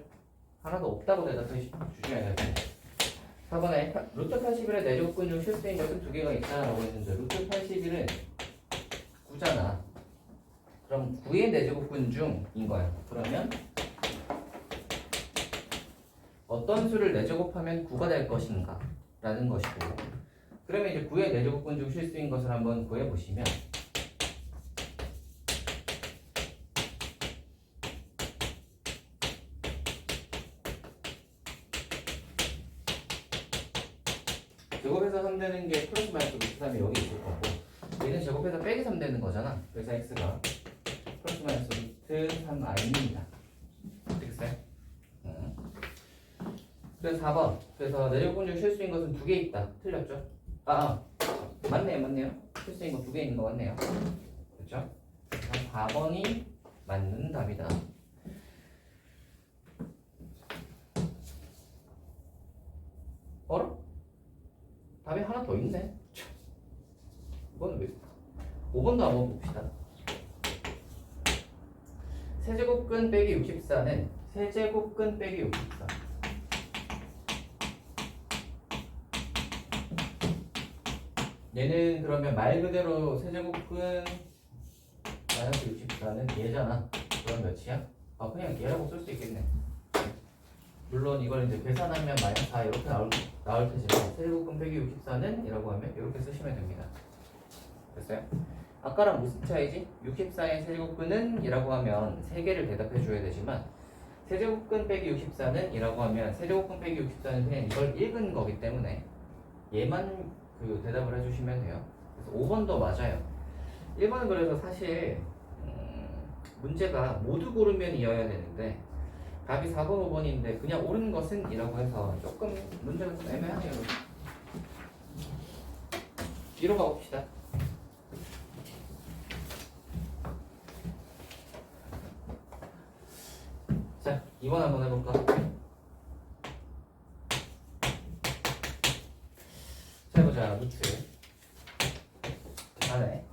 하나도 없다고 대답해 주셔야 돼요. 4번에 루트 81의 4제곱근 중 실수인 것은 2개가 있다라고 했는데 루트 81은 9잖아. 그럼 9의 4제곱근 중인 거야. 그러면 어떤 수를 4제곱하면 9가 될 것인가 라는 것이고, 그러면 이제 9의 4제곱근 중 실수인 것을 한번 구해보시면 제곱해서 3 되는 게 플러스 마이너스 루트 3이 여기 있을 거고, 얘는 제곱해서 빼기 3 되는 거잖아. 그래서 x가 플러스 마이너스 루트 3i입니다. 되겠어요? 그래서 4번. 그래서 4제곱근 중 실수인 것은 2개 있다. 틀렸죠? 맞네요. 실수인 거 2개 있는 거 맞네요. 그렇죠? 4번이 맞는 답이다. 어라? 답이 하나 더 있네. 이건 왜? 5번도 한번 봅시다. 세제곱근 빼기 64는 세제곱근 빼기 64. 얘는 그러면 말 그대로 세제곱근 마이너스 64는 얘잖아. 그럼 몇이야? 그냥 얘라고 쓸 수 있겠네. 물론 이걸 이제 계산하면 마이너스 4 이렇게 나올 테지만 세제곱근 빼기 64는 이라고 하면 이렇게 쓰시면 됩니다. 됐어요? 아까랑 무슨 차이지? 64의 세제곱근은 이라고 하면 3개를 대답해 줘야 되지만 세제곱근 빼기 64는 이라고 하면 세제곱근 빼기 64는 그냥 이걸 읽은 거기 때문에 얘만 그 대답을 해주시면 돼요. 그래서 5번도 맞아요. 1번은 그래서 사실 문제가 모두 고르면 이어야 되는데 답이 4번, 5번인데 그냥 옳은 것은 이라고 해서 조금 문제가 좀 애매하네요. 뒤로 가봅시다. 자, 2번 한번 해볼까? 자, 해보자. 루트 안에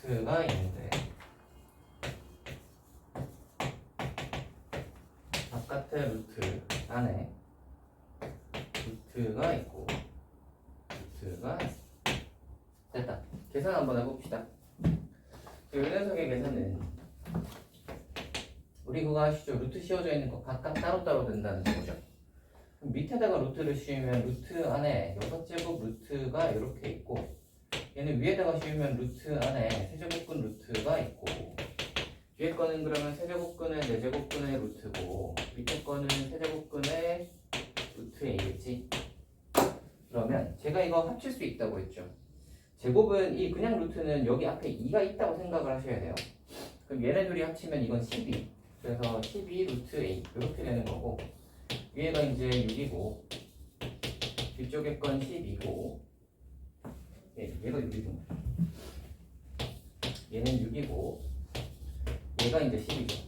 루트가 있는데 바깥에 루트 안에 루트가 있고 루트가 있어. 됐다. 계산 한번 해봅시다. 이 녀석의 계산은 우리 그거 아시죠? 루트 씌워져 있는 거 각각 따로따로 된다는 거죠. 그럼 밑에다가 루트를 씌우면 루트 안에 6제곱 루트가 이렇게 있고, 얘는 위에다가 씌우면 루트 안에 세제곱근 루트가 있고, 위에 거는 그러면 세제곱근의 4제곱근의 루트고 밑에 거는 세제곱근의 루트 a겠지. 그러면 제가 이거 합칠 수 있다고 했죠. 제곱은 이 그냥 루트는 여기 앞에 2가 있다고 생각을 하셔야 돼요. 그럼 얘네 둘이 합치면 이건 12. 그래서 12 루트 a 이렇게 되는 거고, 위에가 이제 6이고 뒤쪽에 건 10이고 얘가 6이고 얘는 6이고 얘가 이제 10이죠.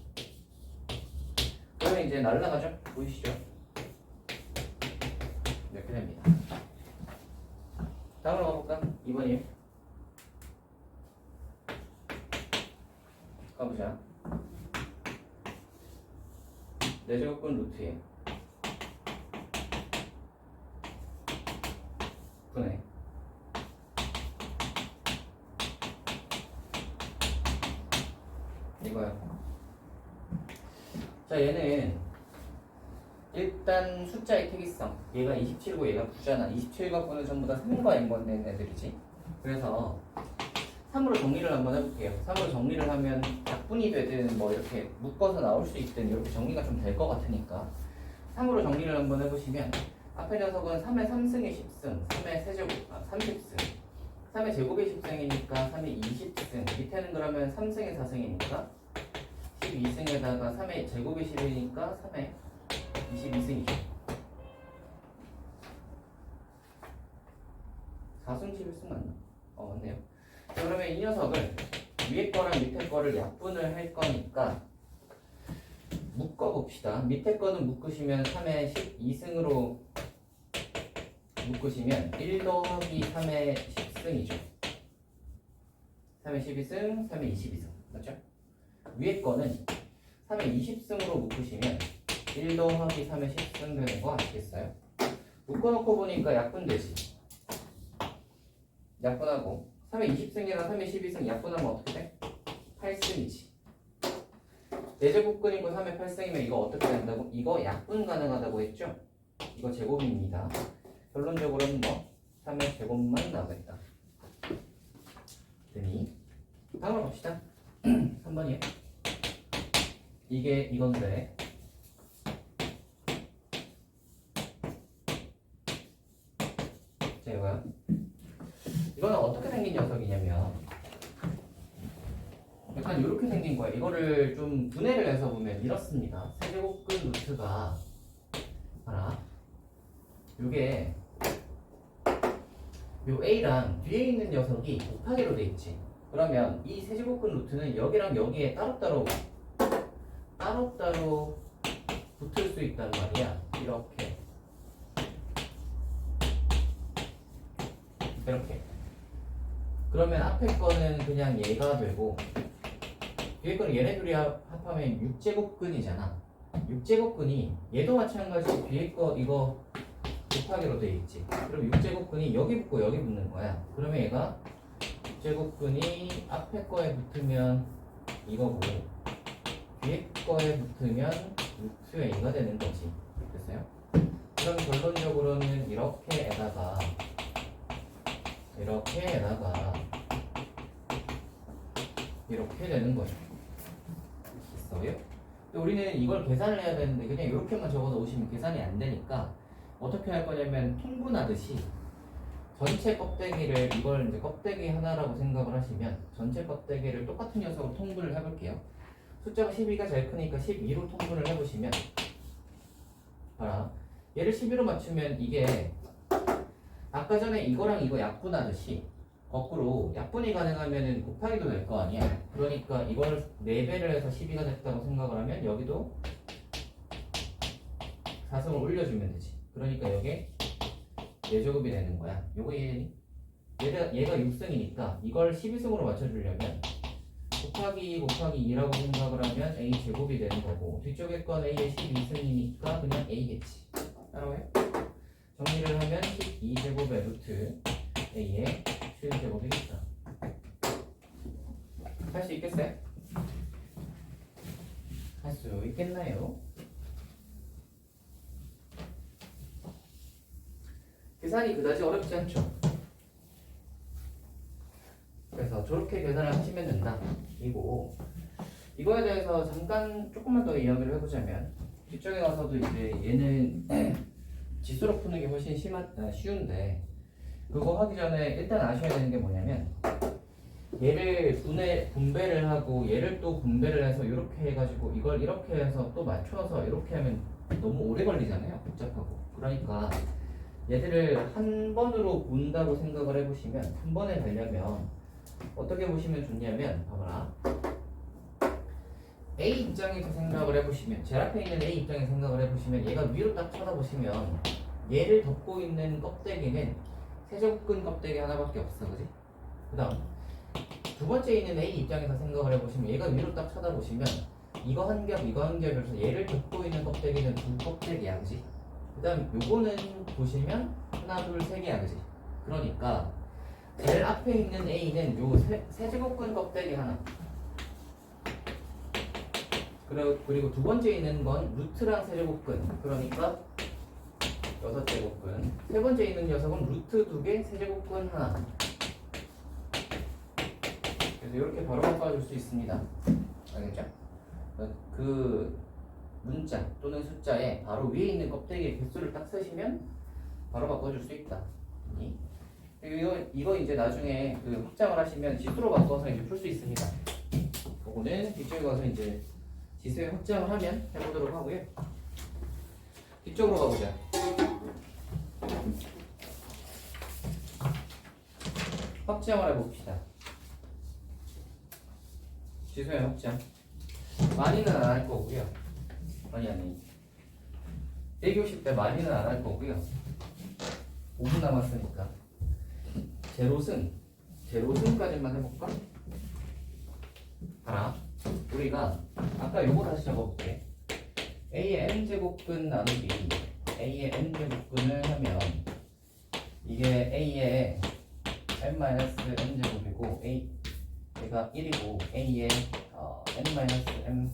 그러면 이제 날라가죠? 보이시죠? 이렇게 됩니다. 다음으로 가볼까? 2번이에요. 가보자. 4제곱근 루트에 분해 이거야. 자, 얘는 일단 숫자의 특이성. 얘가 27고 얘가 9잖아. 27과 9는 전부 다 3과 n번 된 애들이지. 그래서 3으로 정리를 한번 해볼게요. 3으로 정리를 하면 약분이 되든 뭐 이렇게 묶어서 나올 수 있든 이렇게 정리가 좀 될 것 같으니까 3으로 정리를 한번 해보시면 앞에 녀석은 3의 3승의 10승, 3의 세제곱, 30승 3의 제곱의 10승이니까 3의 20승 밑에는 그러면 3승의 4승이니까 12승에다가 3의 제곱의 10이니까 3의 22승이죠. 4승 11승 맞나? 맞네요. 자, 그러면 이 녀석을 위에 거랑 밑에 거를 약분을 할 거니까 묶어봅시다. 밑에 거는 묶으시면 3의 12승으로 묶으시면 1 더하기 3의 10승이죠. 3의 12승, 3의 22승. 맞죠? 위에 거는 3의 20승으로 묶으시면 1 더하기 3의 10승 되는 거 아시겠어요? 묶어놓고 보니까 약분되지. 약분하고 3의 20승이랑 3의 12승 약분하면 어떻게 돼? 8승이지. 4제곱근이고 3의 8승이면 이거 어떻게 된다고? 이거 약분 가능하다고 했죠? 이거 제곱입니다. 결론적으로는 뭐 3의 제곱만 나오겠다. 되니 다음으로 갑시다. 3번이요. 이게 이건데 자 이거야. 이거는 어떻게 생긴 녀석이냐면 약간 이렇게 생긴 거야. 이거를 좀 분해를 해서 보면 이렇습니다. 세제곱근 루트가 하나 요게 요 A랑 뒤에 있는 녀석이 곱하기로 돼 있지. 그러면 이 세제곱근 루트는 여기랑 여기에 따로따로 붙을 수 있단 말이야. 이렇게 그러면 앞에 거는 그냥 얘가 되고 뒤에 거는 얘네 둘이 합하면 6제곱근이잖아. 6제곱근이 얘도 마찬가지로 뒤에 거 이거 곱하기로 돼 있지. 그럼 6제곱근이 여기 붙고 여기 붙는 거야. 그러면 얘가 6제곱근이 앞에 거에 붙으면 이거고 뒤에 거에 붙으면 루트 a가 되는 거지. 됐어요? 그럼 결론적으로는 이렇게에다가 이렇게 되는 거예요. 있어요? 우리는 이걸 계산을 해야 되는데 그냥 이렇게만 적어 놓으시면 계산이 안 되니까 어떻게 할 거냐면 통분하듯이 전체 껍데기를 이걸 이제 껍데기 하나라고 생각을 하시면 전체 껍데기를 똑같은 녀석으로 통분을 해볼게요. 숫자가 12가 제일 크니까 12로 통분을 해보시면 봐라. 얘를 12로 맞추면 이게 아까 전에 이거랑 이거 약분하듯이 거꾸로 약분이 가능하면 곱하기도 될 거 아니야. 그러니까 이걸 4배를 해서 12가 됐다고 생각을 하면 여기도 4승을 올려주면 되지. 그러니까 여기에 4제곱이 되는 거야. 요거 얘가 6승이니까 이걸 12승으로 맞춰주려면 곱하기 2라고 생각을 하면 a제곱이 되는 거고 뒤쪽에 건 a의 12승이니까 그냥 a겠지. 따라와요? 정리를 하면 12제곱의 루트 a의 7제곱이겠다. 할 수 있겠어요? 할 수 있겠나요? 계산이 그다지 어렵지 않죠? 그래서 저렇게 계산을 하시면 된다. 이거에 대해서 잠깐 조금만 더 이야기를 해보자면 뒤쪽에 가서도 이제 얘는 지수로 푸는 게 훨씬 쉬운데 그거 하기 전에 일단 아셔야 되는 게 뭐냐면 얘를 분배를 하고 얘를 또 분배를 해서 이렇게 해가지고 이걸 이렇게 해서 또 맞춰서 이렇게 하면 너무 오래 걸리잖아요. 복잡하고. 그러니까 얘들을 한 번으로 본다고 생각을 해보시면 한 번에 되려면 어떻게 보시면 좋냐면 봐봐라. A 입장에서 생각을 해보시면 제 앞에 있는 A 입장에서 생각을 해보시면 얘가 위로 딱 쳐다보시면 얘를 덮고 있는 껍데기는 세제곱근 껍데기 하나밖에 없어. 그지? 그 다음 두 번째 있는 A 입장에서 생각을 해보시면 얘가 위로 딱 쳐다보시면 이거 한 겹 이거 한 겹이라서 얘를 덮고 있는 껍데기는 두 껍데기야. 그지? 그 다음 요거는 보시면 하나 둘 세 개야. 그지? 그러니까 제일 앞에 있는 A는 요 세제곱근 껍데기 하나 그리고 두 번째 있는 건 루트랑 세제곱근. 그러니까 6제곱근. 세 번째 있는 녀석은 루트 2개, 세제곱근 하나. 그래서 이렇게 바로 바꿔줄 수 있습니다. 알겠죠? 그 문자 또는 숫자에 바로 위에 있는 껍데기의 개수를 딱 쓰시면 바로 바꿔줄 수 있다. 이거 이제 나중에 그 확장을 하시면 지수로 바꿔서 이제 풀 수 있습니다. 그거는 뒤쪽에 가서 이제 지수에 확장을 하면 해보도록 하고요. 뒤쪽으로 가보자. 확장을 해봅시다. 지수의 확장. 많이는 안 할 거고요. 아니. 1교시 때 많이는 안 할 거고요. 5분 남았으니까. 제로승까지만 해볼까? 하나. 우리가 아까 요거 다시 적어볼게. A의 n제곱근 나누기 A의 n제곱근을 하면 이게 A의 n-n제곱이고 얘가 1이고 A의 n-m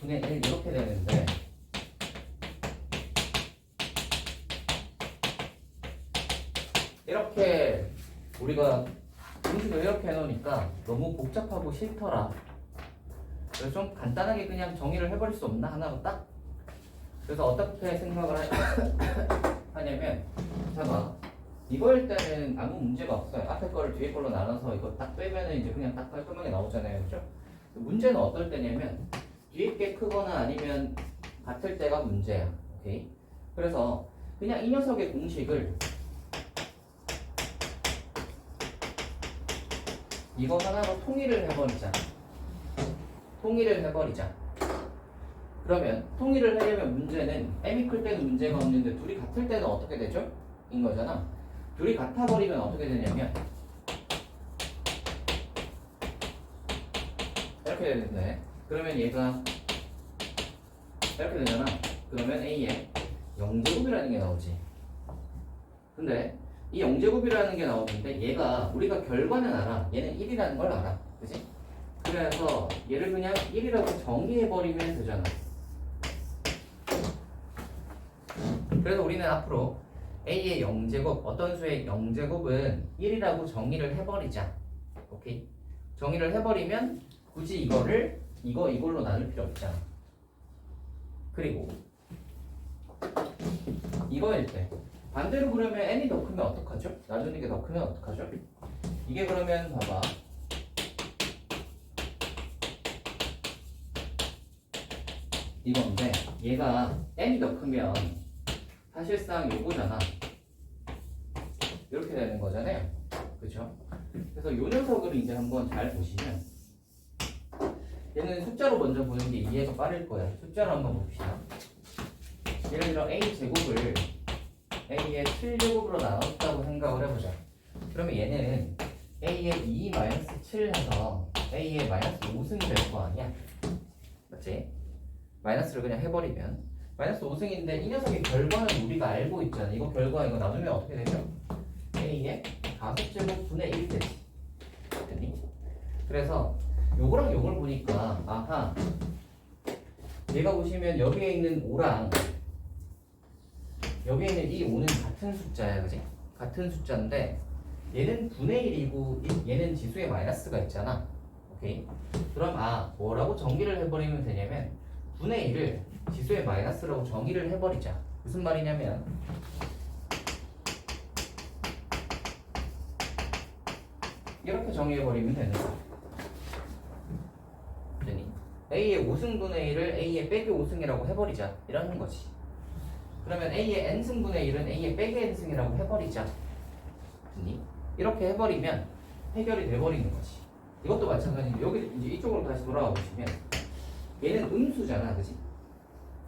분의 1 이렇게 되는데 이렇게 우리가 공식을 이렇게 해놓으니까 너무 복잡하고 싫더라. 그래서 좀 간단하게 그냥 정의를 해버릴 수 없나? 하나로 딱? 그래서 어떻게 생각을 하냐면 잠깐 이거일 때는 아무 문제가 없어요. 앞에 거를 뒤에 걸로 나눠서 이거 딱 빼면은 이제 그냥 딱 깔끔하게 나오잖아요. 그렇죠? 문제는 어떨 때냐면 뒤에 게 크거나 아니면 같을 때가 문제야. 오케이? 그래서 그냥 이 녀석의 공식을 이거 하나로 통일을 해버리자. 그러면 통일을 하려면 문제는 m이 클 때는 문제가 없는데 둘이 같을 때는 어떻게 되죠? 인 거잖아. 둘이 같아버리면 어떻게 되냐면 이렇게 되는데 그러면 얘가 이렇게 되잖아. 그러면 A에 0제곱이라는 게 나오지. 근데 이 0제곱이라는 게 나오는데 얘가 우리가 결과는 알아. 얘는 1이라는 걸 알아. 그치? 그래서 얘를 그냥 1이라고 정의해버리면 되잖아. 그래서 우리는 앞으로 A의 0제곱, 어떤 수의 0제곱은 1이라고 정의를 해버리자. 오케이? 정의를 해버리면 굳이 이걸로 나눌 필요 없잖아. 그리고 이거일 때 반대로 그러면 n이 더 크면 어떡하죠? 나누는 게 더 크면 어떡하죠? 이게 그러면 봐봐. 이건데 얘가 n이 더 크면 사실상 요거잖아. 이렇게 되는 거잖아요. 그쵸? 그래서 요 녀석을 이제 한번 잘 보시면 얘는 숫자로 먼저 보는 게 이해가 빠를 거야. 숫자로 한번 봅시다. 예를 들어 a제곱을 a의 7제곱으로 나눴다고 생각을 해보자. 그러면 얘는 a의 2-7 해서 a의 -5승이 될 거 아니야? 맞지? 마이너스를 그냥 해버리면 -5승인데 이 녀석의 결과는 우리가 알고 있잖아. 이거 결과 이거 나누면 어떻게 되죠? a의 5제곱 분의 1 되지. 됐니? 그래서 요거랑 요걸 보니까 아하, 얘가 보시면 여기에 있는 5랑 여기에 있는 이 5는 같은 숫자야. 그지? 같은 숫자인데 얘는 분의 1이고 얘는 지수에 마이너스가 있잖아. 오케이? 그럼 뭐라고 정의를 해버리면 되냐면 분의 1을 지수에 마이너스라고 정의를 해버리자. 무슨 말이냐면 이렇게 정의해버리면 되는 거야. 되니? A의 5승분의 1을 A의 빼기 5승이라고 해버리자. 이러는 거지. 그러면 A의 n승분의 1은 A의 빼기 n승이라고 해버리자. 되니? 이렇게 해버리면 해결이 돼버리는 거지. 이것도 마찬가지인데 여기 이제 이쪽으로 다시 돌아와 보시면 얘는 음수잖아. 그지?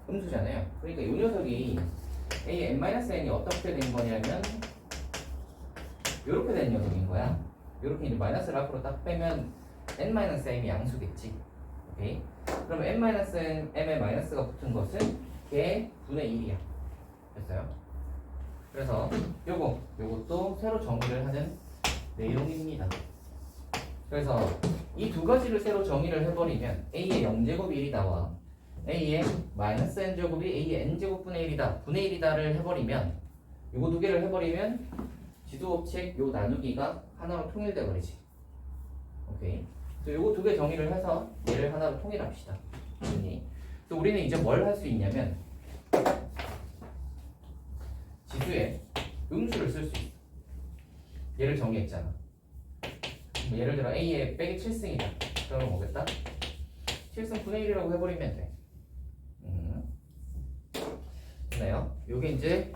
음수잖아요. 그러니까 이 녀석이 A의 n-n이 어떻게 된 거냐면 이렇게 된 녀석인 거야. 이렇게 이제 마이너스를 앞으로 딱 빼면 n-m이 양수겠지. 오케이? 그러면 n-m에 마이너스가 붙은 것은 걔 분의 1이야. 됐어요? 그래서 요것도 새로 정의를 하는 내용입니다. 그래서 이 두 가지를 새로 정의를 해버리면 A의 0제곱이 1이 나와 A의 마이너스 n제곱이 A의 n제곱분의 1이다 분의 1이다를 해버리면 요거 두 개를 해버리면 지수법칙 요 나누기가 하나로 통일돼 버리지. 오케이. 그래서 요거 두 개 정의를 해서 얘를 하나로 통일합시다. 그래서 우리는 이제 뭘 할 수 있냐면 지수에 음수를 쓸 수 있어. 얘를 정의했잖아. 뭐 예를 들어 A의 빼기 7승이다. 그러면 뭐겠다? 7승 분의 1이라고 해버리면 돼. 됐나요? 요게 이제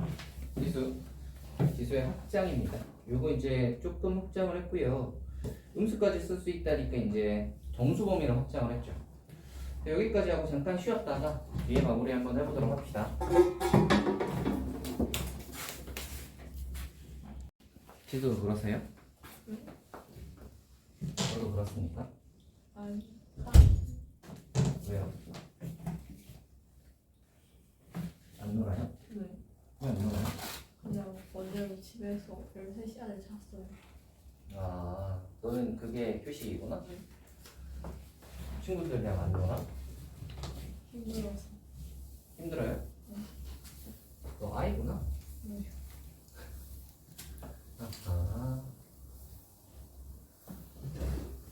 지수의 확장입니다. 요거 이제 조금 확장을 했고요. 음수까지 쓸 수 있다니까 이제 정수 범위를 확장을 했죠. 여기까지 하고 잠깐 쉬었다가 뒤에 마무리 한번 해보도록 합시다. 지수도 그러세요? 응? 저도 그렇습니까? 아니. 왜요? 안 놀아요? 네. 왜 안 놀아요? 그냥 어제 집에서 13시간을 잤어요. 아, 너는 그게 휴식이구나? 친구들이랑 안 놀아? 힘들어서. 힘들어요? 네. 너 아이구나? 네. 아하.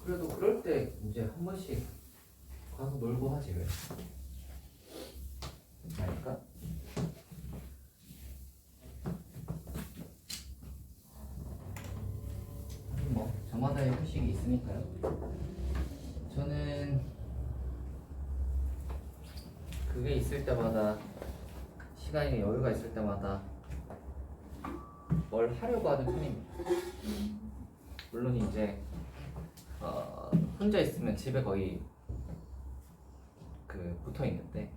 그래도 그럴 때 이제 한 번씩 가서 놀고 하지 왜? 아닐까? 뭐 저마다의 휴식이 있으니까요. 저는 그게 있을 때마다 시간이 여유가 있을 때마다 뭘 하려고 하는 편입니다. 물론 이제 혼자 있으면 집에 거의 붙어 있는데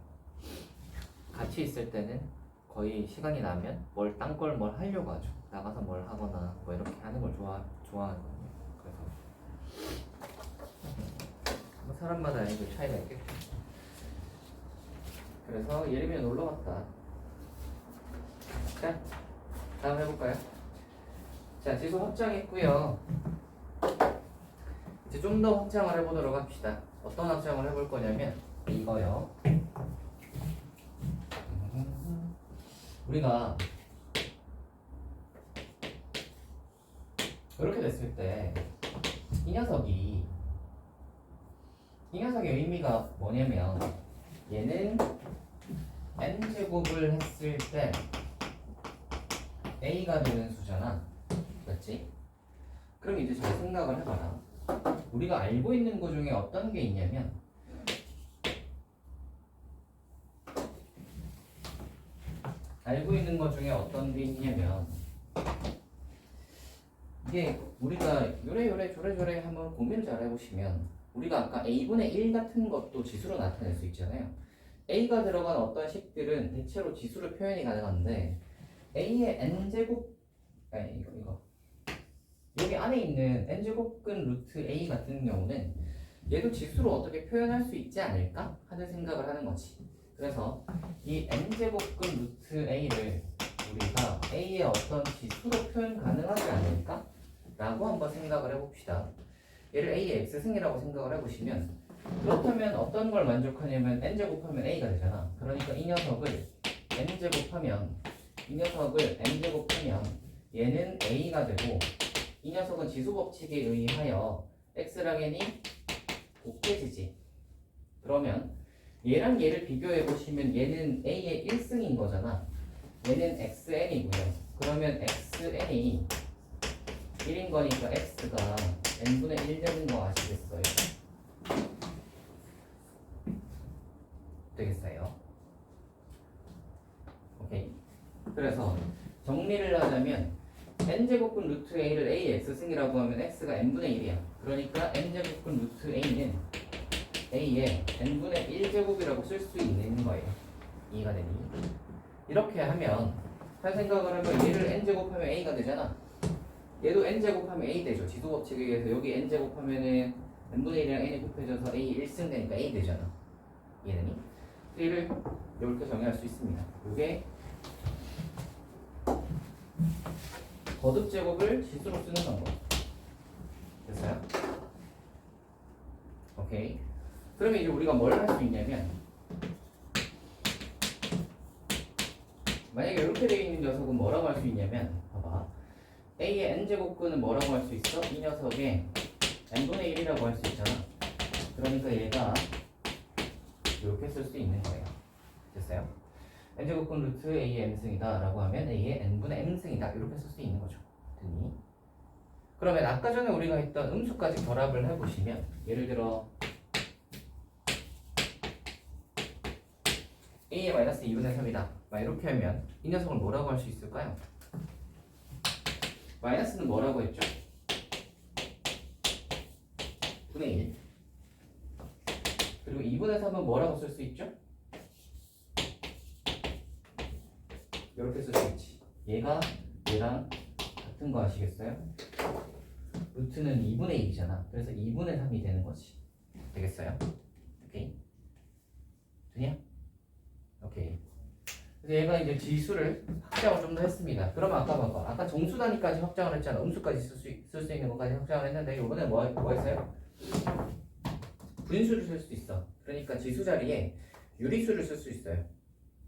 같이 있을 때는 거의 시간이 나면 딴 걸 뭘 하려고 하죠. 나가서 뭘 하거나 뭐 이렇게 하는 걸 좋아하거든요. 그래서 뭐 사람마다 그 차이가 있겠죠. 그래서 예를 들면 놀러 갔다. 자, 다음 해볼까요? 자, 지수 확장했고요. 이제 좀 더 확장을 해보도록 합시다. 어떤 확장을 해볼 거냐면 이거요. 우리가 이렇게 됐을 때 이 녀석의 의미가 뭐냐면 얘는 n제곱을 했을 때 a가 되는 수잖아. 맞지? 그럼 이제 잘 생각을 해봐라. 우리가 알고 있는 것 중에 어떤 게 있냐면 이게 우리가 요래 저래 한번 고민을 잘 해보시면 우리가 아까 a분의 1 같은 것도 지수로 나타낼 수 있잖아요. a가 들어간 어떤 식들은 대체로 지수로 표현이 가능한데 a의 n제곱 아니 이거 여기 안에 있는 n제곱근 루트 a 같은 경우는 얘도 지수로 어떻게 표현할 수 있지 않을까 하는 생각을 하는 거지. 그래서 이 n제곱근 루트 a를 우리가 a의 어떤 지수로 표현 가능하지 않을까? 라고 한번 생각을 해봅시다. 얘를 a의 x승이라고 생각을 해보시면 그렇다면 어떤 걸 만족하냐면 n제곱하면 a가 되잖아. 그러니까 이 녀석을 n제곱하면 얘는 a가 되고 이 녀석은 지수법칙에 의하여 x랑 n이 곱해지지. 그러면 얘랑 얘를 비교해 보시면 얘는 a의 1승인 거잖아. 얘는 xn이고요. 그러면 xn이 1인 거니까 x가 n분의 1 되는 거 아시겠어요? 되겠어요? 오케이. 그래서 정리를 하자면 n제곱분 루트 a를 a의 x승이라고 하면 x가 n분의 1이야. 그러니까 n제곱분 루트 a는 a의 n분의 1제곱이라고 쓸 수 있는 거예요. 이해가 되니? 이렇게 하면 할 생각을 하면 얘를 n제곱하면 a가 되잖아. 얘도 n제곱하면 a 되죠. 지수법칙에 의해서 여기 n제곱하면은 n분의 1이랑 n이 곱해져서 a 1승 되니까 a 되잖아. 이해되니? 얘를 이렇게 정의할 수 있습니다. 이게 거듭 제곱을 지수로 쓰는 방법. 됐어요? 오케이. 그러면 이제 우리가 뭘 할 수 있냐면 만약에 이렇게 되어 있는 녀석은 뭐라고 할 수 있냐면 봐봐. A의 n제곱근은 뭐라고 할 수 있어? 이 녀석의 n분의 1이라고 할 수 있잖아. 그러니까 얘가 이렇게 쓸 수 있는 거예요. 됐어요? n제곱근 루트 a의 n승이다 라고 하면 a의 n분의 m승이다 이렇게 쓸 수 있는 거죠. 됐니? 그러면 아까 전에 우리가 했던 음수까지 결합을 해보시면 예를 들어 a의 마이너스 2분의 3이다 막 이렇게 하면 이 녀석을 뭐라고 할 수 있을까요? 마이너스는 뭐라고 했죠? 분의 1 그리고 2분의 3은 뭐라고 쓸 수 있죠? 이렇게 쓸 수 있지. 얘가 얘랑 같은 거 아시겠어요? 루트는 2분의 1이잖아. 그래서 2분의 3이 되는 거지. 되겠어요? 오케이. 되냐? 오케이. 그래서 얘가 이제 지수를 확장을 좀 더 했습니다. 그러면 아까 봐봐. 아까 정수 단위까지 확장을 했잖아. 음수까지 쓸 수 있는 것까지 확장을 했는데 이번에 뭐 했어요? 분수를 쓸 수 있어. 그러니까 지수 자리에 유리수를 쓸 수 있어요.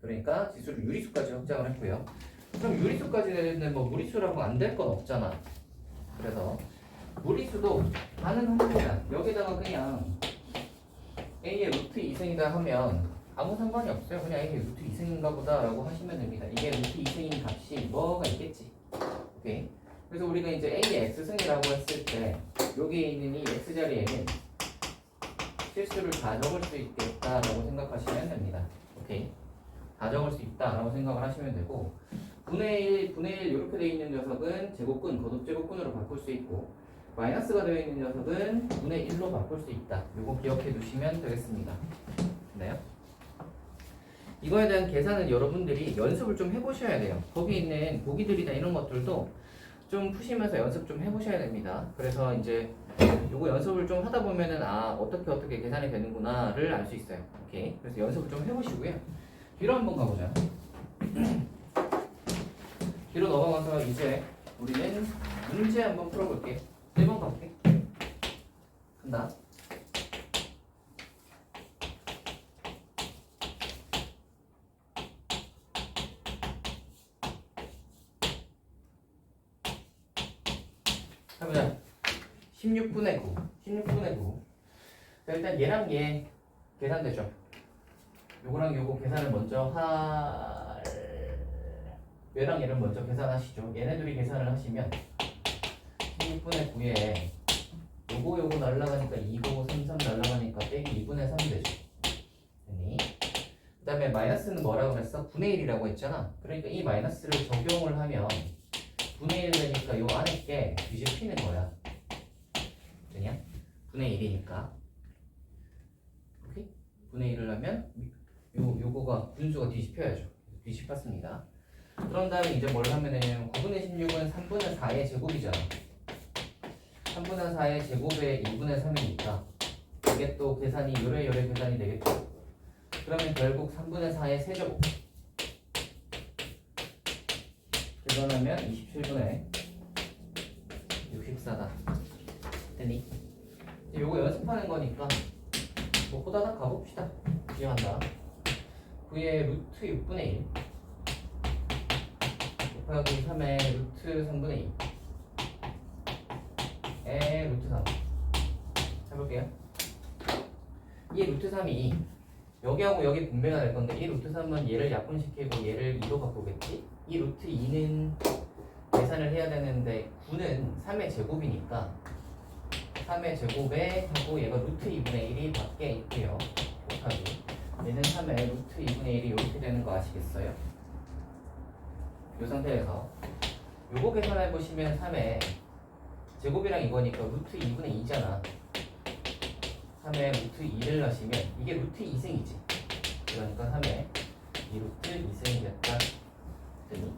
그러니까 지수를 유리수까지 확장을 했고요. 그럼 유리수까지 되는데 뭐 무리수라고 안 될 건 없잖아. 그래서 무리수도 가능합니다. 여기다가 그냥 A의 루트 2승이다 하면 아무 상관이 없어요. 그냥 A의 루트 2승인가 보다 라고 하시면 됩니다. 이게 루트 2승인 값이 뭐가 있겠지. 오케이. 그래서 우리가 이제 A의 X승이라고 했을 때 여기에 있는 이 X자리에는 실수를 다 적을 수 있겠다라고 생각하시면 됩니다. 오케이. 다 적을 수 있다라고 생각을 하시면 되고 분의 1 이렇게 되어 있는 녀석은 제곱근, 거듭제곱근으로 바꿀 수 있고 마이너스가 되어 있는 녀석은 분의 1로 바꿀 수 있다. 이거 기억해 두시면 되겠습니다. 됐나요? 이거에 대한 계산은 여러분들이 연습을 좀 해보셔야 돼요. 거기 있는 보기들이나 이런 것들도 좀 푸시면서 연습 좀 해보셔야 됩니다. 그래서 이제 요거 연습을 좀 하다 보면은 아 어떻게 계산이 되는구나를 알 수 있어요. 오케이. 그래서 연습을 좀 해보시고요. 뒤로 한번 가보자. 뒤로 넘어가서 이제 우리는 문제 한번 풀어볼게. 1번 가볼게. 간다. 해보자. 16분의 9. 16분의 9. 자, 일단 얘랑 얘 계산되죠. 요거랑 요거 계산을 먼저 얘랑 얘를 먼저 계산하시죠. 얘네들이 계산을 하시면 16분의 9에 요거 날라가니까 2고 3 날라가니까 빼기 2분의 3이 되죠. 됐니? 그 다음에 마이너스는 뭐라고 그랬어? 분의 1이라고 했잖아. 그러니까 이 마이너스를 적용을 하면 분의 1 되니까 요 안에 게 뒤집히는 거야. 되냐? 분의 1이니까. 오케이? 분의 1을 하면 요거가 분수가 뒤집혀야죠. 뒤집혔습니다. 그런 다음에 이제 뭘 하면 되냐면 9분의 16은 3분의 4의 제곱이잖아. 3분의 4의 제곱에 2분의 3이니까 이게 또 계산이 요래 계산이 되겠죠. 그러면 결국 3분의 4의 세제곱 계산하면 27분의 64다. 됐니? 이제 요거 연습하는 거니까 뭐 호다닥 가봅시다. 기억한다. 9의 루트 6분의 1 곱하기 3의 루트 3분의 2의 루트 3 해볼게요. 이 루트 3이 여기하고 여기 분배가 될 건데 이 루트 3은 얘를 약분시키고 얘를 2로 바꾸겠지? 이 루트 2는 계산을 해야 되는데 9는 3의 제곱이니까 3의 제곱에 하고 얘가 루트 2분의 1이 밖에 있고요. 곱하기 얘는 3의 루트 2분의 1이 이렇게 되는 거 아시겠어요? 이 상태에서 요거 계산해 보시면 3의 제곱이랑 이거니까 루트 2분의 2잖아. 3의 루트 2를 하시면 이게 루트 2승이지. 그러니까 3의 2 루트 2승이겠다. 되니?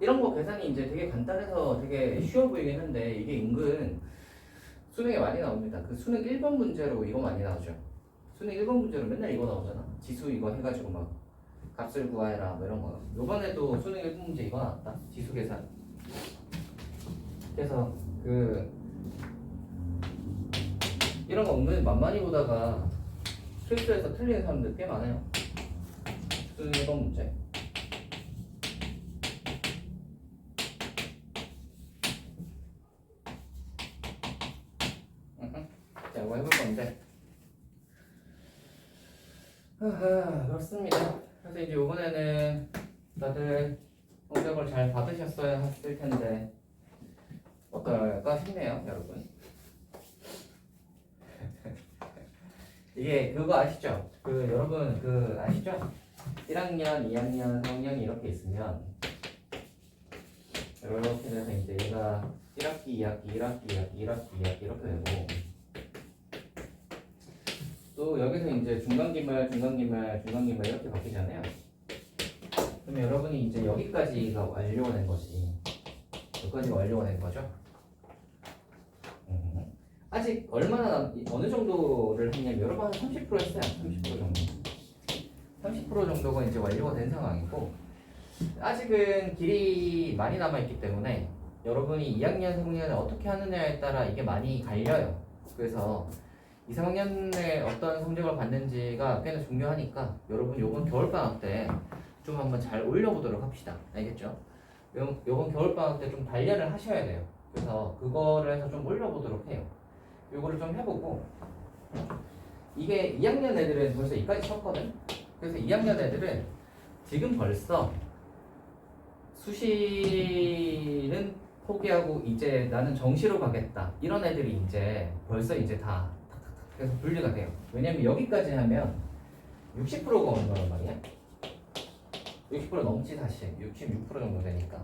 이런 거 계산이 이제 되게 간단해서 되게 쉬워 보이긴 한데 이게 은근 수능에 많이 나옵니다. 그 수능 1번 문제로 이거 많이 나오죠. 수능 1번 문제로 맨날 이거 나오잖아. 지수 이거 해가지고 막 값을 구하해라 뭐 이런 거. 요번에도 수능 1번 문제 이거 나왔다. 지수 계산. 그래서 그 이런 거 은근히 만만히 보다가 실수해서 틀리는 사람들 꽤 많아요. 이번 문제. 자, 이거 해볼 건데. 그렇습니다. 그래서 이제 이번에는 다들 성적을 잘 받으셨어야 했을 텐데 어떨까 싶네요, 여러분. 이게 그거 아시죠? 여러분 아시죠? 1학년, 2학년, 3학년이 이렇게 있으면 이렇게 돼서 이제 얘가 1학기, 2학기, 1학기, 2학기, 1학기, 2학기 이렇게 되고 또 여기서 이제 중간기말, 중간기말, 중간기말 이렇게 바뀌잖아요. 그럼 여러분이 이제 여기까지가 완료가 된 거지. 여기까지가 완료가 된 거죠. 아직 어느 정도를 했냐면 여러분 한 30% 했어요. 30% 정도. 30% 정도가 이제 완료가 된 상황이고 아직은 길이 많이 남아있기 때문에 여러분이 2학년, 3학년에 어떻게 하느냐에 따라 이게 많이 갈려요. 그래서 2, 3학년에 어떤 성적을 받는지가 꽤나 중요하니까 여러분 요번 겨울방학 때 좀 한번 잘 올려보도록 합시다. 알겠죠? 요번 겨울방학 때 좀 단련을 하셔야 돼요. 그래서 그거를 해서 좀 올려보도록 해요. 요거를 좀 해보고 이게 2학년 애들은 벌써 이까지 쳤거든? 그래서 2학년 애들은 지금 벌써 수시는 포기하고 이제 나는 정시로 가겠다 이런 애들이 이제 벌써 이제 다 그래서 분리가 돼요. 왜냐면 여기까지 하면 60%가 오는 거란 말이야. 60% 넘지 사실 66% 정도 되니까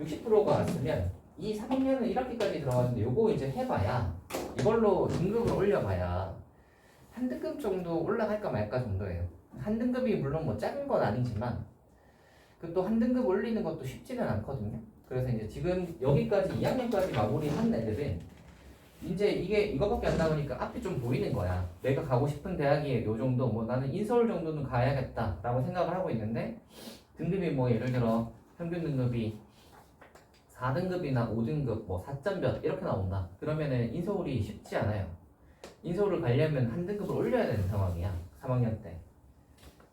60%가 왔으면 이 3학년은 1학기까지 들어가는데 요거 이제 해봐야 이걸로 등급을 올려봐야 한 등급 정도 올라갈까 말까 정도예요. 한 등급이 물론 뭐 작은 건 아니지만 그 또 한 등급 올리는 것도 쉽지는 않거든요. 그래서 이제 지금 여기까지 2학년까지 마무리한 애들은 이제 이거밖에 안 나오니까 앞이 좀 보이는 거야. 내가 가고 싶은 대학이 요 정도, 뭐 나는 인서울 정도는 가야겠다라고 생각을 하고 있는데 등급이 뭐 예를 들어 평균 등급이 4등급이나 5등급 뭐 4점 몇 이렇게 나온다. 그러면은 인서울이 쉽지 않아요. 인서울을 가려면 한 등급을 올려야 되는 상황이야. 3학년 때.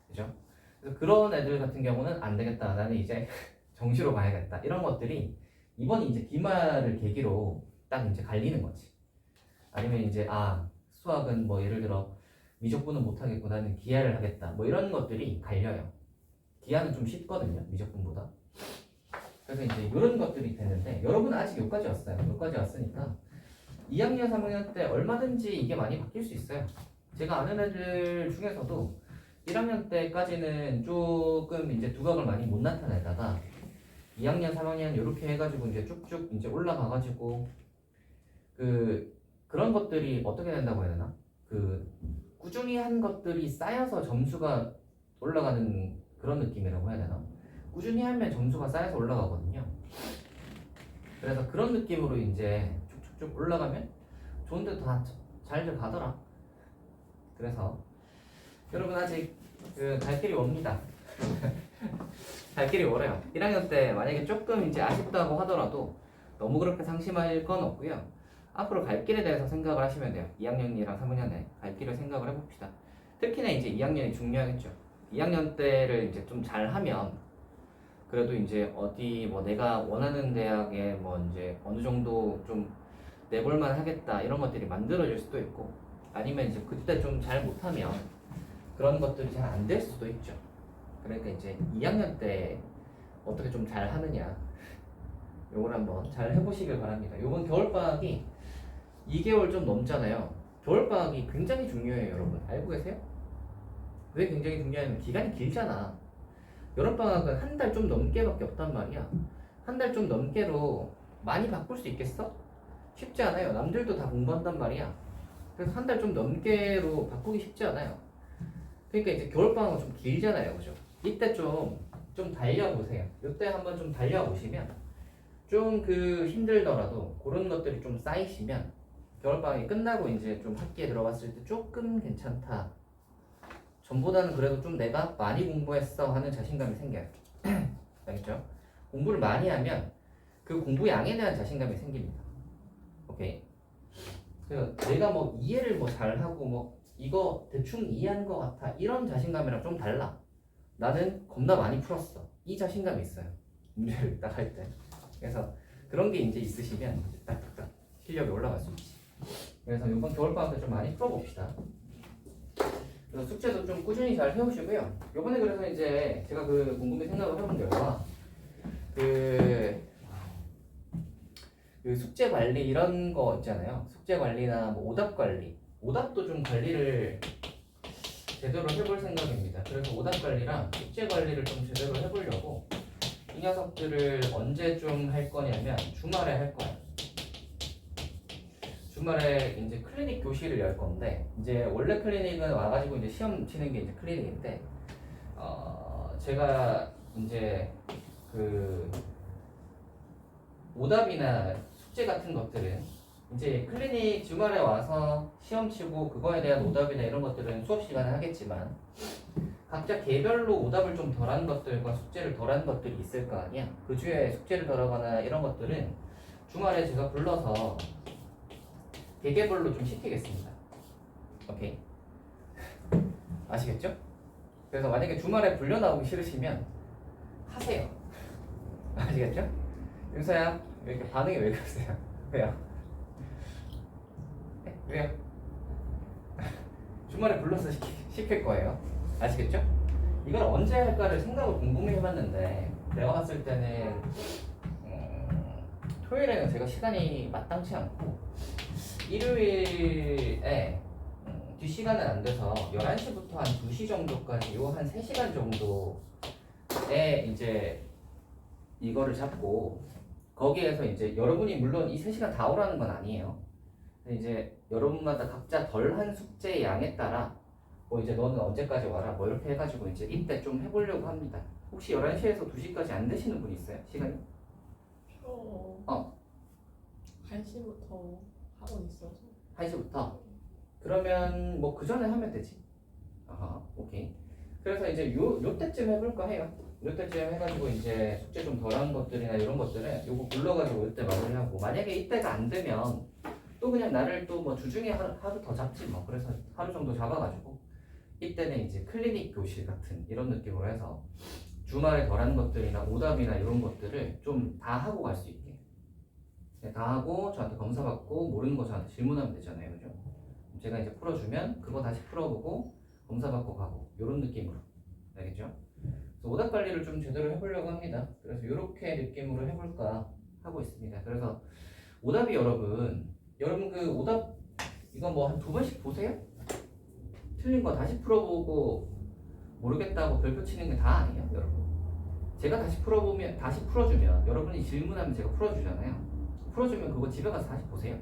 그죠? 그래서 그런 애들 같은 경우는 안 되겠다. 나는 이제 정시로 가야겠다. 이런 것들이 이번이 이제 기말을 계기로 딱 이제 갈리는 거지. 아니면 이제 수학은 뭐 예를 들어 미적분은 못하겠고 나는 기하를 하겠다. 뭐 이런 것들이 갈려요. 기하는 좀 쉽거든요. 미적분보다. 그래서 이제 이런 것들이 되는데 여러분은 아직 여기까지 왔어요. 여기까지 왔으니까 2학년, 3학년 때 얼마든지 이게 많이 바뀔 수 있어요. 제가 아는 애들 중에서도 1학년 때까지는 조금 이제 두각을 많이 못 나타내다가 2학년, 3학년 이렇게 해가지고 이제 쭉쭉 이제 올라가가지고 그런 것들이 어떻게 된다고 해야 되나? 꾸준히 한 것들이 쌓여서 점수가 올라가는 그런 느낌이라고 해야 되나? 꾸준히 하면 점수가 쌓여서 올라가거든요. 그래서 그런 느낌으로 이제 쭉쭉쭉 올라가면 좋은 데도 다 잘들 가더라. 그래서 여러분 아직 갈 길이 옵니다. 갈 길이 멀어요. 1학년 때 만약에 조금 이제 아쉽다고 하더라도 너무 그렇게 상심할 건 없고요. 앞으로 갈 길에 대해서 생각을 하시면 돼요. 2학년이랑 3학년에 갈 길을 생각을 해봅시다. 특히나 이제 2학년이 중요하겠죠. 2학년 때를 이제 좀 잘하면 그래도 이제 어디 뭐 내가 원하는 대학에 뭐 이제 어느 정도 좀 내볼만 하겠다 이런 것들이 만들어질 수도 있고 아니면 이제 그때 좀 잘 못하면 그런 것들이 잘 안 될 수도 있죠. 그러니까 이제 2학년 때 어떻게 좀 잘 하느냐 요걸 한번 잘 해보시길 바랍니다. 요번 겨울방학이 2개월 좀 넘잖아요. 겨울방학이 굉장히 중요해요. 여러분 알고 계세요? 왜 굉장히 중요하냐면 기간이 길잖아. 여름방학은 한 달 좀 넘게밖에 없단 말이야. 한 달 좀 넘게로 많이 바꿀 수 있겠어? 쉽지 않아요. 남들도 다 공부한단 말이야. 그래서 한 달 좀 넘게로 바꾸기 쉽지 않아요. 그러니까 이제 겨울방학은 좀 길잖아요. 그죠? 이때 좀 달려보세요. 이때 한번 좀 달려보시면 좀 힘들더라도 그런 것들이 좀 쌓이시면 겨울방학이 끝나고 이제 좀 학기에 들어갔을 때 조금 괜찮다. 전보다는 그래도 좀 내가 많이 공부했어 하는 자신감이 생겨요. 알겠죠? 공부를 많이 하면 그 공부 양에 대한 자신감이 생깁니다. 오케이. 그래서 내가 뭐 이해를 뭐 잘하고 뭐 이거 대충 이해한 것 같아 이런 자신감이랑 좀 달라. 나는 겁나 많이 풀었어. 이 자신감이 있어요. 문제를 딱 할 때. 그래서 그런 게 이제 있으시면 이제 딱딱딱 실력이 올라갈 수 있지. 그래서 이번 겨울방학 때 좀 많이 풀어봅시다. 그래서 숙제도 좀 꾸준히 잘 해오시고요. 요번에 그래서 이제 제가 그 곰곰이 생각을 해본 결과 그 숙제 관리 이런 거 있잖아요. 숙제 관리나 뭐 오답 관리, 오답도 좀 관리를 제대로 해볼 생각입니다. 그래서 오답 관리랑 숙제 관리를 좀 제대로 해보려고 이 녀석들을 언제 좀 할 거냐면 주말에 할 거예요. 주말에 이제 클리닉 교실을 열 건데 이제 원래 클리닉은 와가지고 이제 시험 치는 게 이제 클리닉인데 제가 이제 그 오답이나 숙제 같은 것들은 이제 클리닉 주말에 와서 시험 치고 그거에 대한 오답이나 이런 것들은 수업 시간에 하겠지만 각자 개별로 오답을 좀 덜한 것들과 숙제를 덜한 것들이 있을 거 아니야. 그 주에 숙제를 덜하거나 이런 것들은 주말에 제가 불러서 개개별로 좀 시키겠습니다. 오케이. 아시겠죠? 그래서 만약에 주말에 불려 나오기 싫으시면 하세요. 아시겠죠? 윤서야, 왜 이렇게 반응이 왜 그러세요? 왜요? 네? 왜요? 주말에 불러서 시킬 거예요. 아시겠죠? 이걸 언제 할까를 생각을 곰곰이 해봤는데 내가 봤을 때는 토요일에는 제가 시간이 마땅치 않고 일요일에 뒷시간은 안 돼서 11시부터 한 2시 정도까지 요 한 3시간 정도에 이제 이거를 잡고 거기에서 이제 여러분이 물론 이 3시간 다 오라는 건 아니에요. 근데 이제 여러분마다 각자 덜한 숙제의 양에 따라 뭐 이제 너는 언제까지 와라 뭐 이렇게 해가지고 이제 이때 좀 해보려고 합니다. 혹시 11시에서 2시까지 안 되시는 분 있어요? 시간이? 저 1시부터 하고 있어서 1시부터? 그러면 뭐 그 전에 하면 되지. 아하, 오케이. 그래서 이제 요 때쯤 해볼까 해요. 요 때쯤 해가지고 이제 숙제 좀 덜한 것들이나 이런 것들은 요거 불러가지고 이때 마무리하고 만약에 이때가 안 되면 또 그냥 나를 또 뭐 주중에 하루 더 잡지 뭐. 그래서 하루 정도 잡아가지고 이때는 이제 클리닉 교실 같은 이런 느낌으로 해서 주말에 덜한 것들이나 오답이나 이런 것들을 좀 다 하고 갈 수 있게. 다 하고 저한테 검사 받고 모르는 거 저한테 질문하면 되잖아요, 그죠? 제가 이제 풀어주면 그거 다시 풀어보고 검사 받고 가고 이런 느낌으로. 알겠죠? 그래서 오답 관리를 좀 제대로 해보려고 합니다. 그래서 이렇게 느낌으로 해볼까 하고 있습니다. 그래서 오답이 여러분 그 오답 이거 뭐 한 2번씩 보세요. 틀린 거 다시 풀어보고 모르겠다고 별표 치는 게 다 아니에요, 여러분. 제가 다시 풀어주면 여러분이 질문하면 제가 풀어주잖아요. 풀어주면 그거 집에 가서 다시 보세요.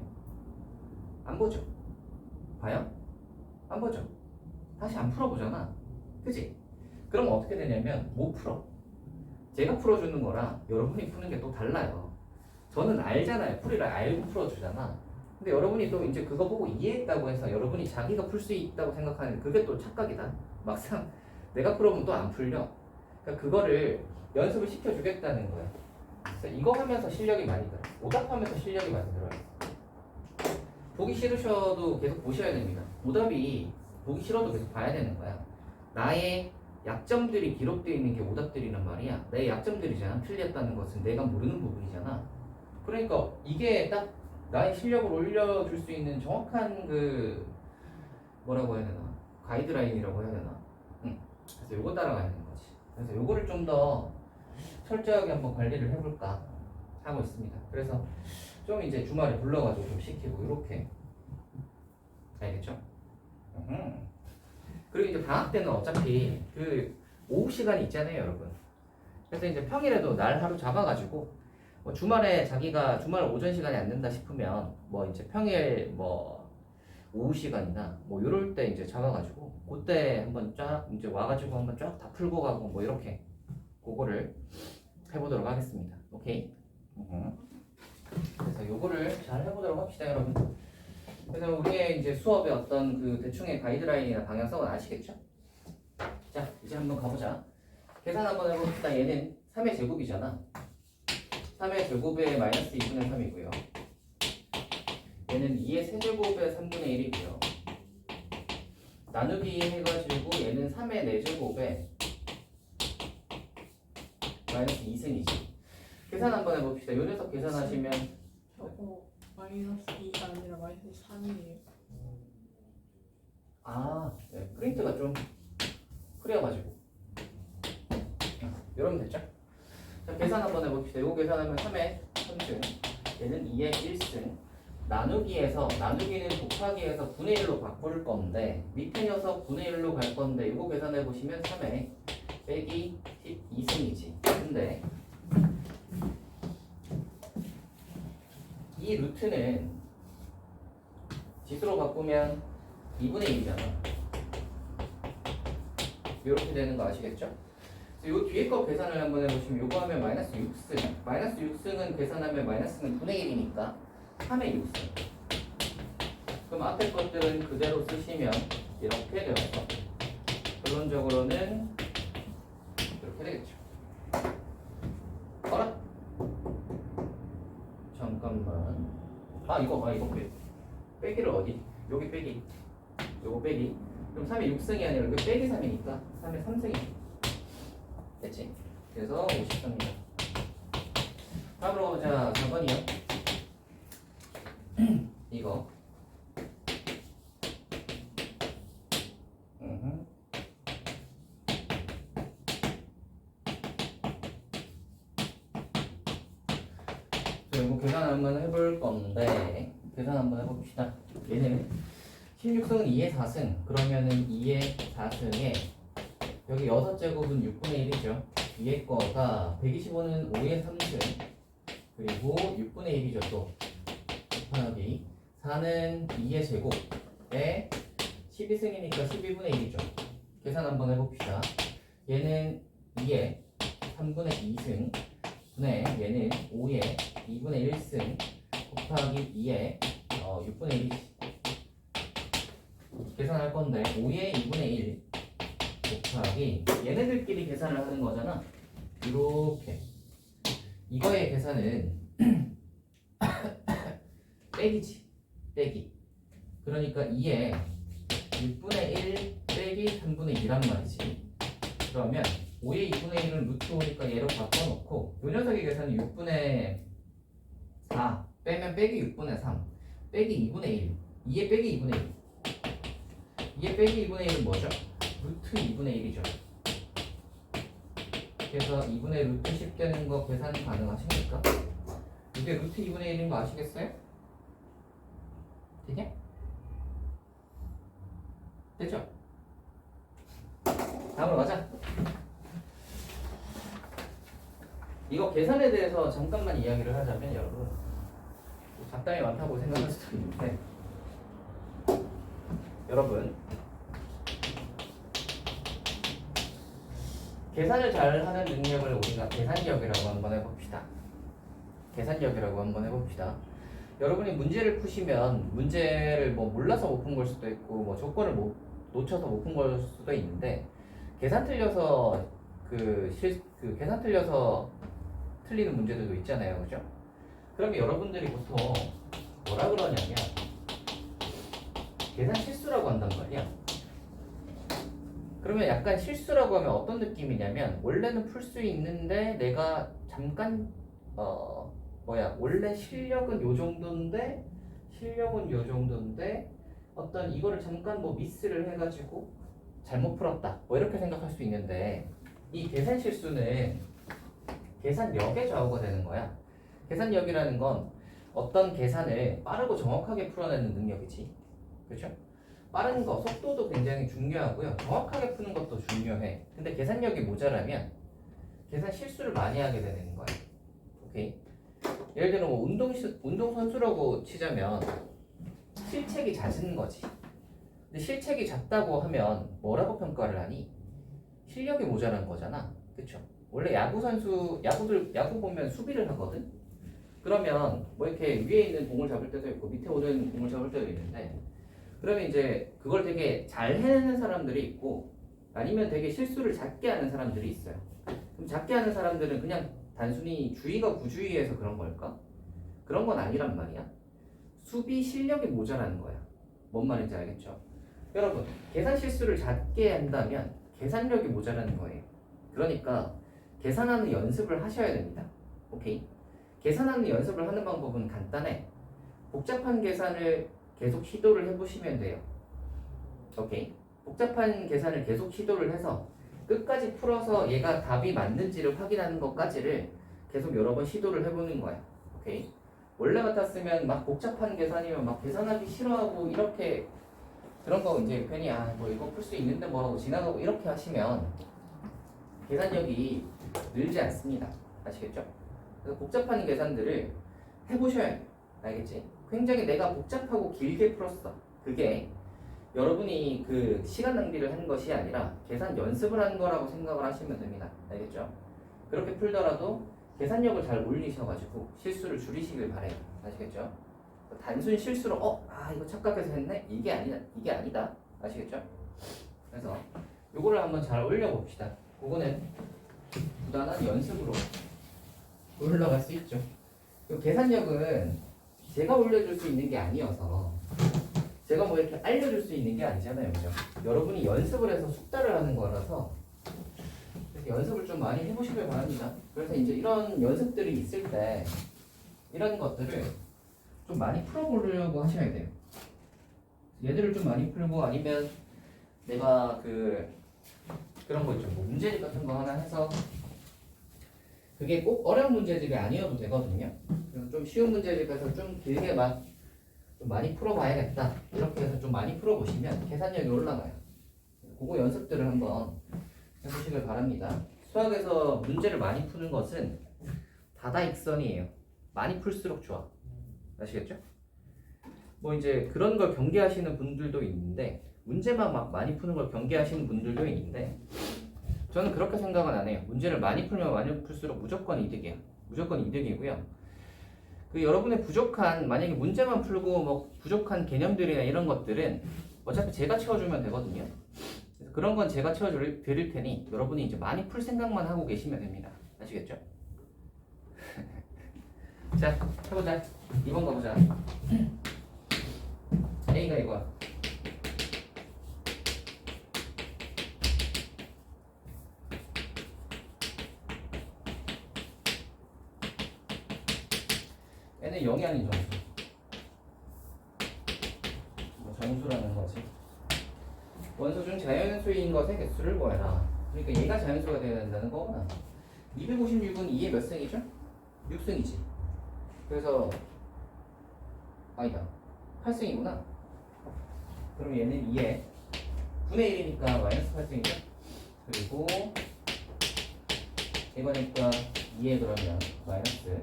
안 보죠? 봐요? 안 보죠? 다시 안 풀어보잖아. 그지? 그럼 어떻게 되냐면 못 풀어. 제가 풀어주는 거랑 여러분이 푸는 게 또 달라요. 저는 알잖아요. 풀이를 알고 풀어주잖아. 근데 여러분이 또 이제 그거 보고 이해했다고 해서 여러분이 자기가 풀 수 있다고 생각하는데 그게 또 착각이다. 막상 내가 풀어보면 또 안 풀려. 그러니까 그거를 연습을 시켜주겠다는 거야. 그래서 이거 하면서 실력이 많이 들어. 오답하면서 실력이 많이 들어요. 보기 싫으셔도 계속 보셔야 됩니다. 오답이 보기 싫어도 계속 봐야 되는 거야. 나의 약점들이 기록되어 있는 게 오답들이란 말이야. 내 약점들이잖아. 틀렸다는 것은 내가 모르는 부분이잖아. 그러니까 이게 딱 나의 실력을 올려줄 수 있는 정확한 그 뭐라고 해야 되나? 가이드라인이라고 해야 되나? 그래서 요거 따라가야 되는 거지. 그래서 요거를 좀 더 철저하게 한번 관리를 해볼까 하고 있습니다. 그래서 좀 이제 주말에 불러가지고 좀 시키고 이렇게. 알겠죠? 그리고 이제 방학 때는 어차피 그 오후 시간이 있잖아요, 여러분. 그래서 이제 평일에도 날 하루 잡아가지고 뭐 주말에 자기가 주말 오전 시간이 안 된다 싶으면 뭐 이제 평일 뭐 오후 시간이나 뭐 요럴 때 이제 잡아가지고 그때 한번 쫙 이제 와가지고 한번 쫙 다 풀고 가고 뭐 이렇게 그거를 해보도록 하겠습니다. 오케이? 그래서 요거를 잘 해보도록 합시다, 여러분. 그래서 우리의 이제 수업의 어떤 그 대충의 가이드라인이나 방향성은 아시겠죠? 자, 이제 한번 가보자. 계산 한번 해봅시다. 얘는 3의 제곱이잖아. 3의 제곱에 마이너스 2분의 3이고요. 얘는 2의 세제곱의 3분의 1이고요. 나누기 해가지고 얘는 3의 4제곱에 마이너스 2승이지. 계산 한번 해봅시다. 요 녀석 계산하시면 저거 마이너스 2가 아니라 마이너스 3이에요. 네, 프린트가 좀 흐려가지고 이러면 됐죠? 자, 계산 한번 해봅시다. 이거 계산하면 3의 3승, 얘는 2의 1승. 나누기는 곱하기에서 분의 1로 바꿀 건데 밑에 녀석 분의 1로 갈 건데 이거 계산해 보시면 3의 빼기 12승이지. 근데 이 루트는 지수로 바꾸면 2분의 1이잖아. 이렇게 되는 거 아시겠죠? 요 뒤에 거 계산을 한번 해보시면 요거 하면 마이너스 6승. 마이너스 6승은 계산하면 마이너스는 분의 1이니까 3의 6승. 그럼 앞에 것들은 그대로 쓰시면 이렇게 되어서 결론적으로는 이렇게 되겠죠. 어라? 잠깐만. 이거 빼기를 어디? 여기 빼기. 요거 빼기. 그럼 3의 6승이 아니라 여기 빼기 3이니까 3의 3승이 됐지? 그래서 53입니다. 다음으로 자 4번이요. 이거 이거 계산 한번 해볼 건데 계산 한번 해봅시다. 얘는 16승은 2의 4승 그러면은 2의 4승에 여기 6제곱은 6분의 1이죠. 위에 거가 125는 5의 3승 그리고 6분의 1이죠. 또 곱하기 4는 2의 제곱에 12승이니까 12분의 1이죠. 계산 한번 해봅시다. 얘는 2의 3분의 2승 분의 얘는 5의 2분의 1승 곱하기 2의 6분의 1이지. 계산할 건데 5의 2분의 1 곱하기 얘네들끼리 계산을 하는 거잖아. 이렇게 이거의 계산은 빼기지. 빼기. 그러니까 2의 6분의 1 빼기 3분의 2란 말이지. 그러면 5의 2분의 1은 루트 5니까 얘로 바꿔놓고 요 녀석의 계산은 6분의 4 빼면 빼기 6분의 3 빼기 2분의 1 2의 빼기 2분의 1 2의 빼기 2분의 1은 뭐죠? 루트 2분의 1이죠. 그래서 2분의 루트 10 되는 거 계산 가능하십니까? 이게 루트 2분의 1인 거 아시겠어요? 되냐? 됐죠? 다음으로 가자. 이거 계산에 대해서 잠깐만 이야기를 하자면 여러분 잡담이 많다고 생각할 수도 있는데 여러분 계산을 잘하는 능력을 우리가 계산력이라고 한번 해봅시다. 계산력이라고 한번 해봅시다. 여러분이 문제를 푸시면 문제를 뭐 몰라서 못 푼 걸 수도 있고 뭐 조건을 놓쳐서 못 푼 걸 수도 있는데 계산 틀려서 계산 틀려서 틀리는 문제들도 있잖아요, 그죠? 그러면 여러분들이 보통 뭐라 그러냐면 계산 실수라고 한단 말이야. 그러면 약간 실수라고 하면 어떤 느낌이냐면 원래는 풀 수 있는데 내가 잠깐 원래 실력은 요 정도인데 어떤 이거를 잠깐 뭐 미스를 해가지고 잘못 풀었다 뭐 이렇게 생각할 수 있는데 이 계산 실수는 계산력의 좌우가 되는 거야. 계산력이라는 건 어떤 계산을 빠르고 정확하게 풀어내는 능력이지. 그렇죠? 빠른 거, 속도도 굉장히 중요하고요. 정확하게 푸는 것도 중요해. 근데 계산력이 모자라면 계산 실수를 많이 하게 되는 거야. 오케이? 예를 들어 뭐 운동선수라고 치자면 실책이 잦은 거지. 근데 실책이 잦다고 하면 뭐라고 평가를 하니? 실력이 모자란 거잖아. 그쵸? 원래 야구 보면 수비를 하거든? 그러면 뭐 이렇게 위에 있는 공을 잡을 때도 있고 밑에 오는 공을 잡을 때도 있는데 그러면 이제 그걸 되게 잘 해내는 사람들이 있고 아니면 되게 실수를 작게 하는 사람들이 있어요. 그럼 작게 하는 사람들은 그냥 단순히 주의가 부주의해서 그런 걸까? 그런 건 아니란 말이야. 수비 실력이 모자라는 거야. 뭔 말인지 알겠죠? 여러분, 계산 실수를 작게 한다면 계산력이 모자라는 거예요. 그러니까 계산하는 연습을 하셔야 됩니다. 오케이? 계산하는 연습을 하는 방법은 간단해. 복잡한 계산을 계속 시도를 해보시면 돼요. 오케이? 복잡한 계산을 계속 시도를 해서 끝까지 풀어서 얘가 답이 맞는지를 확인하는 것까지를 계속 여러 번 시도를 해보는 거야. 오케이? 원래 같았으면 막 복잡한 계산이면 막 계산하기 싫어하고 이렇게 그런 거 이제 괜히 뭐 이거 풀 수 있는데 뭐라고 지나가고 이렇게 하시면 계산력이 늘지 않습니다. 아시겠죠? 그래서 복잡한 계산들을 해보셔야 돼요. 알겠지? 굉장히 내가 복잡하고 길게 풀었어. 그게 여러분이 그 시간 낭비를 한 것이 아니라 계산 연습을 한 거라고 생각을 하시면 됩니다. 알겠죠? 그렇게 풀더라도 계산력을 잘 올리셔가지고 실수를 줄이시길 바래요. 아시겠죠? 단순 실수로 이거 착각해서 했네? 이게 아니다. 아시겠죠? 그래서 요거를 한번 잘 올려봅시다. 그거는 부단한 연습으로 올라갈 수 있죠. 요 계산력은 제가 올려줄 수 있는 게 아니어서 제가 뭐 이렇게 알려줄 수 있는 게 아니잖아요. 그죠? 여러분이 연습을 해서 숙달을 하는 거라서 이렇게 연습을 좀 많이 해보시길 바랍니다. 그래서 이제 이런 연습들이 있을 때 이런 것들을 좀 많이 풀어보려고 하셔야 돼요. 얘들을 좀 많이 풀고 아니면 내가 그런 거 있죠. 뭐 문제집 같은 거 하나 해서 그게 꼭 어려운 문제집이 아니어도 되거든요. 그래서 좀 쉬운 문제집에서 좀 길게 좀 많이 풀어봐야겠다. 이렇게 해서 좀 많이 풀어보시면 계산력이 올라가요. 그거 연습들을 한번 해보시길 바랍니다. 수학에서 문제를 많이 푸는 것은 다다익선이에요. 많이 풀수록 좋아. 아시겠죠? 뭐 이제 그런 걸 경계하시는 분들도 있는데 문제만 막 많이 푸는 걸 경계하시는 분들도 있는데 저는 그렇게 생각은 안 해요. 문제를 많이 풀면 많이 풀수록 무조건 이득이야. 무조건 이득이고요. 여러분의 만약에 문제만 풀고 뭐 부족한 개념들이나 이런 것들은 어차피 제가 채워주면 되거든요. 그래서 그런 건 제가 채워드릴 테니 여러분이 이제 많이 풀 생각만 하고 계시면 됩니다. 아시겠죠? 자, 해보자. 2번 가보자. A가 이거야. N은 0이 아닌 정수. 뭐 정수라는 거지. 원소 중 자연수인 것의 개수를 구해라. 그러니까 얘가 자연수가 되어야 된다는 거구나. 256은 2의 몇 승이죠? 6승이지. 그래서 아니다. 8승이구나. 그럼 얘는 2의 9의 1이니까 마이너스 8승이죠. 그리고 이거니까 2의 그러면 마이너스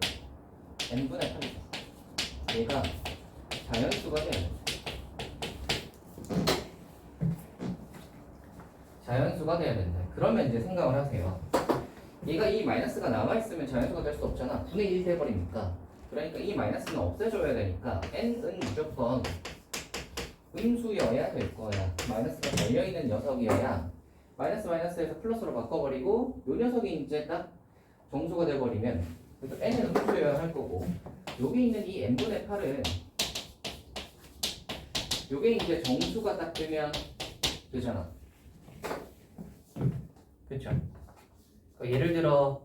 n분의 8이죠. 얘가 자연수가 돼야 돼. 자연수가 돼야 된다. 그러면 이제 생각을 하세요. 얘가 이 마이너스가 남아있으면 자연수가 될 수 없잖아. 9의 1 돼버리니까. 그러니까 이 마이너스는 없애줘야 되니까 n은 무조건 음수여야 될 거야. 마이너스가 달려있는 녀석이어야 마이너스에서 플러스로 바꿔버리고 요 녀석이 이제 딱 정수가 돼버리면 그래서 n은 음수여야 할 거고 여기 있는 이 n분의 8은 요게 이제 정수가 딱 되면 되잖아. 그쵸? 예를 들어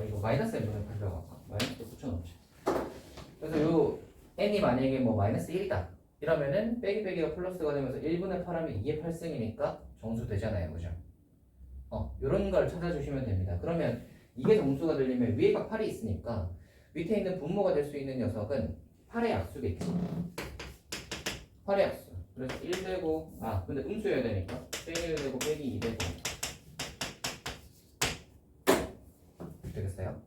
이거 마이너스 n분의 8이라고 할까? 마이너스 붙여놓지. 그래서 요 n이 만약에 뭐 마이너스 1이다 이러면은 빼기가 플러스가 되면서 1분의 8하면 2의 8승이니까 정수 되잖아요. 그죠? 요런 걸 찾아주시면 됩니다. 그러면 이게 정수가 되려면 위에가 8이 있으니까 밑에 있는 분모가 될 수 있는 녀석은 8의 약수겠지. 8의 약수. 그래서 1 되고 근데 음수여야 되니까 빼기 1 되고 빼기 2 되고 되겠어요?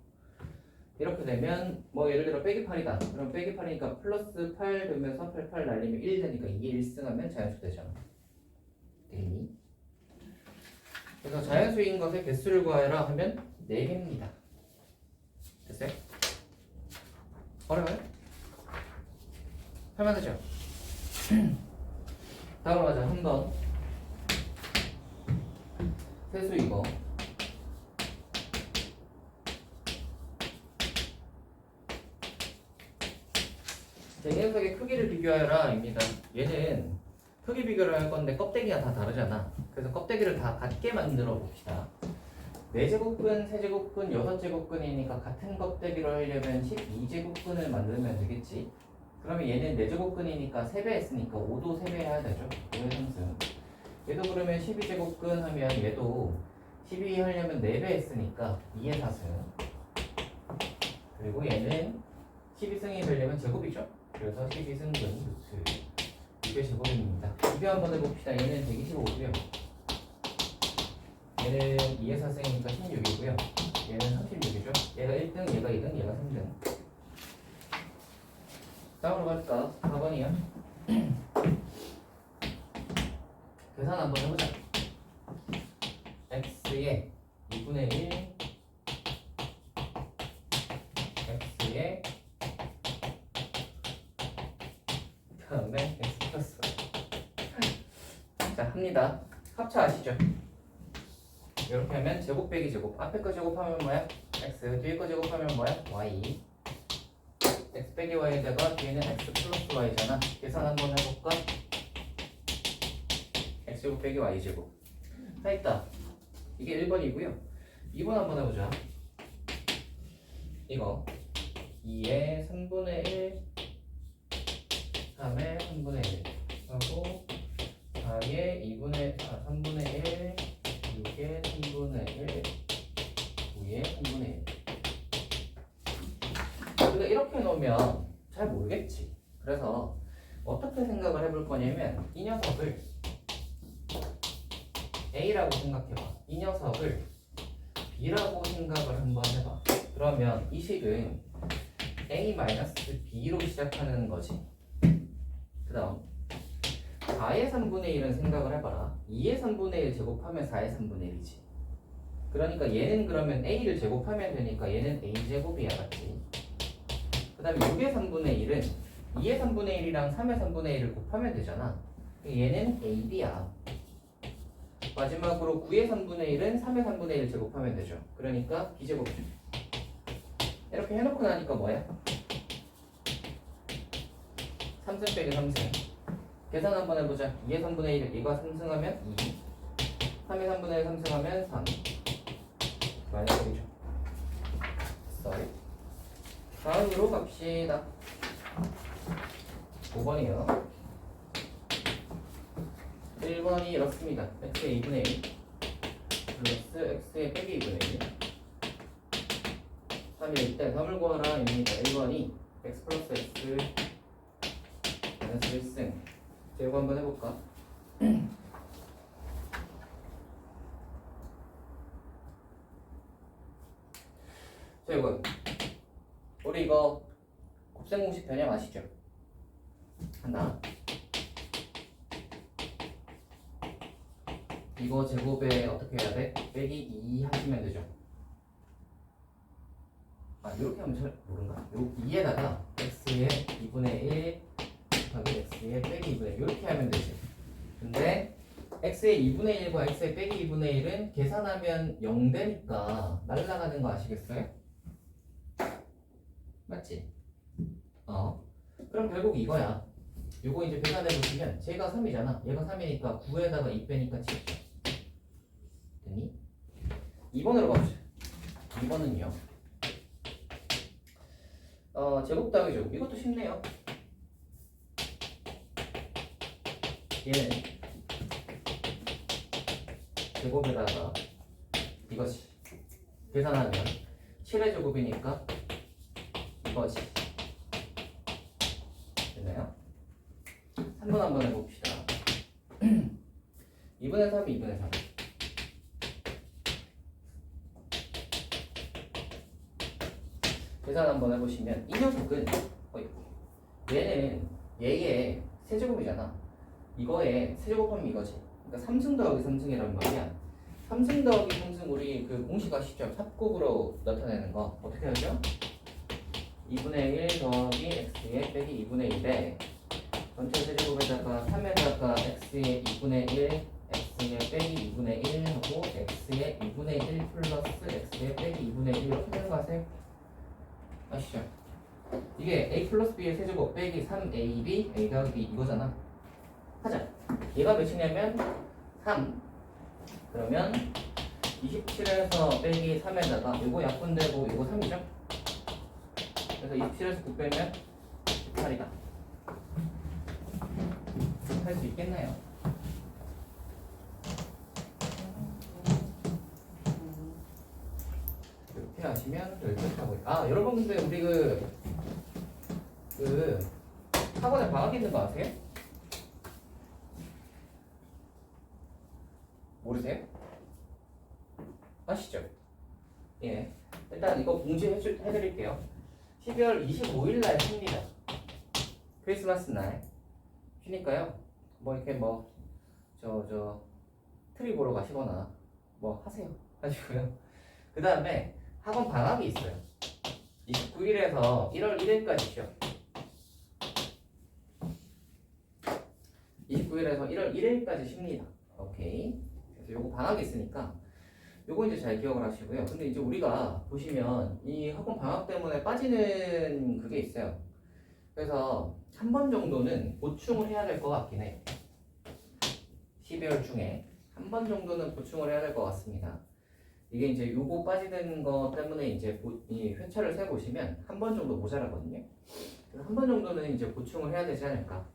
이렇게 되면 뭐 예를 들어 빼기 8이다. 그럼 빼기 8이니까 플러스 8 되면서 8 날리면 1 되니까 2에 1승하면 자연수 되잖아. 되니? 그래서 자연수인 것의 개수를 구하여라 하면 4개입니다. 됐어요? 어려워요? 할만하죠? 다음으로 가자. 한번 세수 이거 자, 이 녀석의 크기를 비교하여라 입니다. 얘는 크기 비교를 할 건데 껍데기가 다 다르잖아. 그래서 껍데기를 다 같게 만들어 봅시다. 4제곱근, 3제곱근, 6제곱근이니까 같은 껍데기로 하려면 12제곱근을 만들면 되겠지. 그러면 얘는 4제곱근이니까 3배 했으니까 5도 3배 해야 되죠. 5의 3승. 얘도 그러면 12제곱근 하면 얘도 12 하려면 4배 했으니까 2의 4승. 그리고 얘는 12승이 되려면 제곱이죠. 그래서 12승근 루트 6의 제곱입니다. 비교 한번 해봅시다. 얘는 125고요. 얘는 2의 4승이니까 16이고요. 얘는 36이죠. 얘가 1등, 얘가 2등, 얘가 3등. 다음으로 갈까? 4번이요. 계산 한번 해보자. x의 2분의 1 x의 다음에 x 플러스 자 합니다. 합차 아시죠? 이렇게 하면 제곱 빼기 제곱 앞에 거 제곱하면 뭐야? x 뒤에 거 제곱하면 뭐야? y x 빼기 y에다가 뒤에는 x 플러스 y잖아. 계산 한번 해볼까? x제곱 빼기 y제곱 다 있다. 이게 1번이고요 2번 한번 해보자. 이거 2의 3분의 1 3의 3분의 1 하고 4의 3분의 1 6의 3분의 1 9의 3분의 1 우리가 이렇게 놓으면 잘 모르겠지. 그래서 어떻게 생각을 해볼 거냐면 이 녀석을 A라고 생각해봐. 이 녀석을 B라고 생각을 한번 해봐. 그러면 이 식은 A-B로 시작하는 거지. 그 다음 4의 3분의 1은 생각을 해봐라. 2의 3분의 1 제곱하면 4의 3분의 1이지. 그러니까 얘는 그러면 A를 제곱하면 되니까 얘는 A제곱이야, 맞지? 그 다음에 6의 3분의 1은 2의 3분의 1이랑 3의 3분의 1을 곱하면 되잖아. 얘는 AB야. 마지막으로 9의 3분의 1은 3의 3분의 1 제곱하면 되죠. 그러니까 B제곱이죠. 이렇게 해놓고 나니까 뭐야? 3승 빼기 3승. 계산 한번 해보자. 2의 3분의 1 이거 3승하면 2 3의 3분의 1 3승하면 3 마이너스 1이죠. sorry. 다음으로 갑시다. 5번이요. 1번이 이렇습니다. x의 2분의 1 플러스 x의 빼기 2분의 1 3일 때 3을 구하라 입니다. 1번이 x 플러스 x 마이너스 1승 제곱 한번 해볼까? 자 이거 우리 이거 곱셈 공식 변형 아시죠? 하나 이거 제곱에 어떻게 해야 돼? 빼기 2 하시면 되죠. 아 이렇게 하면 잘 모른가? 요 2에다가 x의 2분의 1 곱하기 x의 빼기 2분의 1 이렇게 하면 되지. 근데 x의 2분의 1과 x의 빼기 2분의 1은 계산하면 0 되니까 날라가는 거 아시겠어요? 맞지? 그럼 결국 이거야. 요거 이제 계산해 보시면 쟤가 3이잖아. 얘가 3이니까 9에다가 2 빼니까 7이죠. 됐니? 2번으로 가보자. 2번은요. 제곱 더하기 제곱. 이것도 쉽네요. 얘는 제곱에다가 이것이 계산하면 7의 제곱이니까 이거지. 됐나요? 3번 한번 해봅시다. 2분의 3, 2분의 3. 계산 한번 해보시면 이 녀석은 얘는 얘의 세제곱이잖아. 이거에 세제곱하면 이거지. 그러니까 3승 더하기 3승이란 말이야. 3승 더하기 3승 우리 그 공식 아시죠? 삽곱으로 나타내는 거 어떻게 하죠? 2분의 1 더하기 x의 빼기 2분의 1에 전체 세제곱에다가 3에다가 x의 2분의 1 x의 빼기 2분의 1 하고 x의 2분의 1 플러스 x의 빼기 2분의 1 이렇게 되는 거 아세요? 아시죠? 이게 a 플러스 b의 세제곱 빼기 3ab a 더하기 b 이거잖아. 하자. 얘가 몇이냐면 3. 그러면 27에서 빼기 3에다가 요거 약분되고 요거 3이죠? 그래서 27에서 9 빼면 18이다. 할 수 있겠나요? 이렇게 하시면 열정하고 아 여러분 근데 우리 그 학원에 방학 있는 거 아세요? 모르세요? 아시죠? 예. 일단 이거 공지해드릴게요. 12월 25일 날 쉽니다. 크리스마스 날 쉬니까요. 뭐 이렇게 뭐 트리 보러 가시거나 뭐 하세요. 하시고요. 그 다음에 학원 방학이 있어요. 29일에서 1월 1일까지 쉬어. 29일에서 1월 1일까지 쉽니다. 오케이. 그래서 요거 방학이 있으니까 요거 이제 잘 기억을 하시고요. 근데 이제 우리가 보시면 이 학원 방학 때문에 빠지는 그게 있어요. 그래서 한 번 정도는 보충을 해야 될 것 같긴 해. 12월 중에 한 번 정도는 보충을 해야 될 것 같습니다. 이게 이제 요거 빠지는 거 때문에 이제 이 회차를 세 보시면 한 번 정도 모자라거든요. 한 번 정도는 이제 보충을 해야 되지 않을까.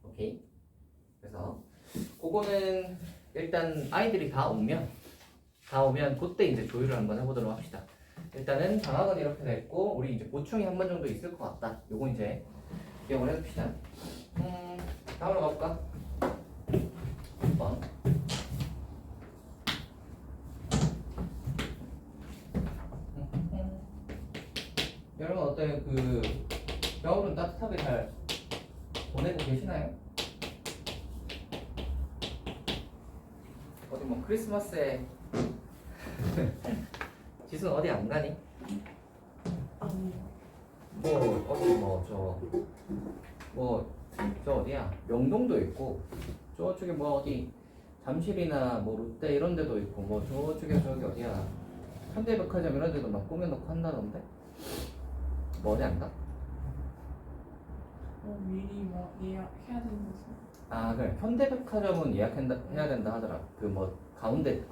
오케이. 그래서 그거는 일단 아이들이 다 오면 그때 이제 조율을 한번 해보도록 합시다. 일단은 방학은 이렇게 됐고 우리 이제 보충이 한 번 정도 있을 것 같다. 요거 이제 기억을 해둡시다. 다음으로 가볼까? 1번. 여러분 어때요? 그 겨울은 따뜻하게 잘 보내고 계시나요? 어디 뭐 크리스마스에 지수는 어디 안 가니? 뭐 어디 저 어디야? 명동도 있고 저쪽에 뭐 어디 잠실이나 뭐 롯데 이런 데도 있고 뭐 저쪽에 저기 어디야? 현대백화점 이런 데도 막 꾸며놓고 한다던데? 뭐 어디 안 가? 미리 뭐 예약해야 되는 거죠? 아 그래 현대백화점은 해야 된다 하더라. 그 뭐 가운데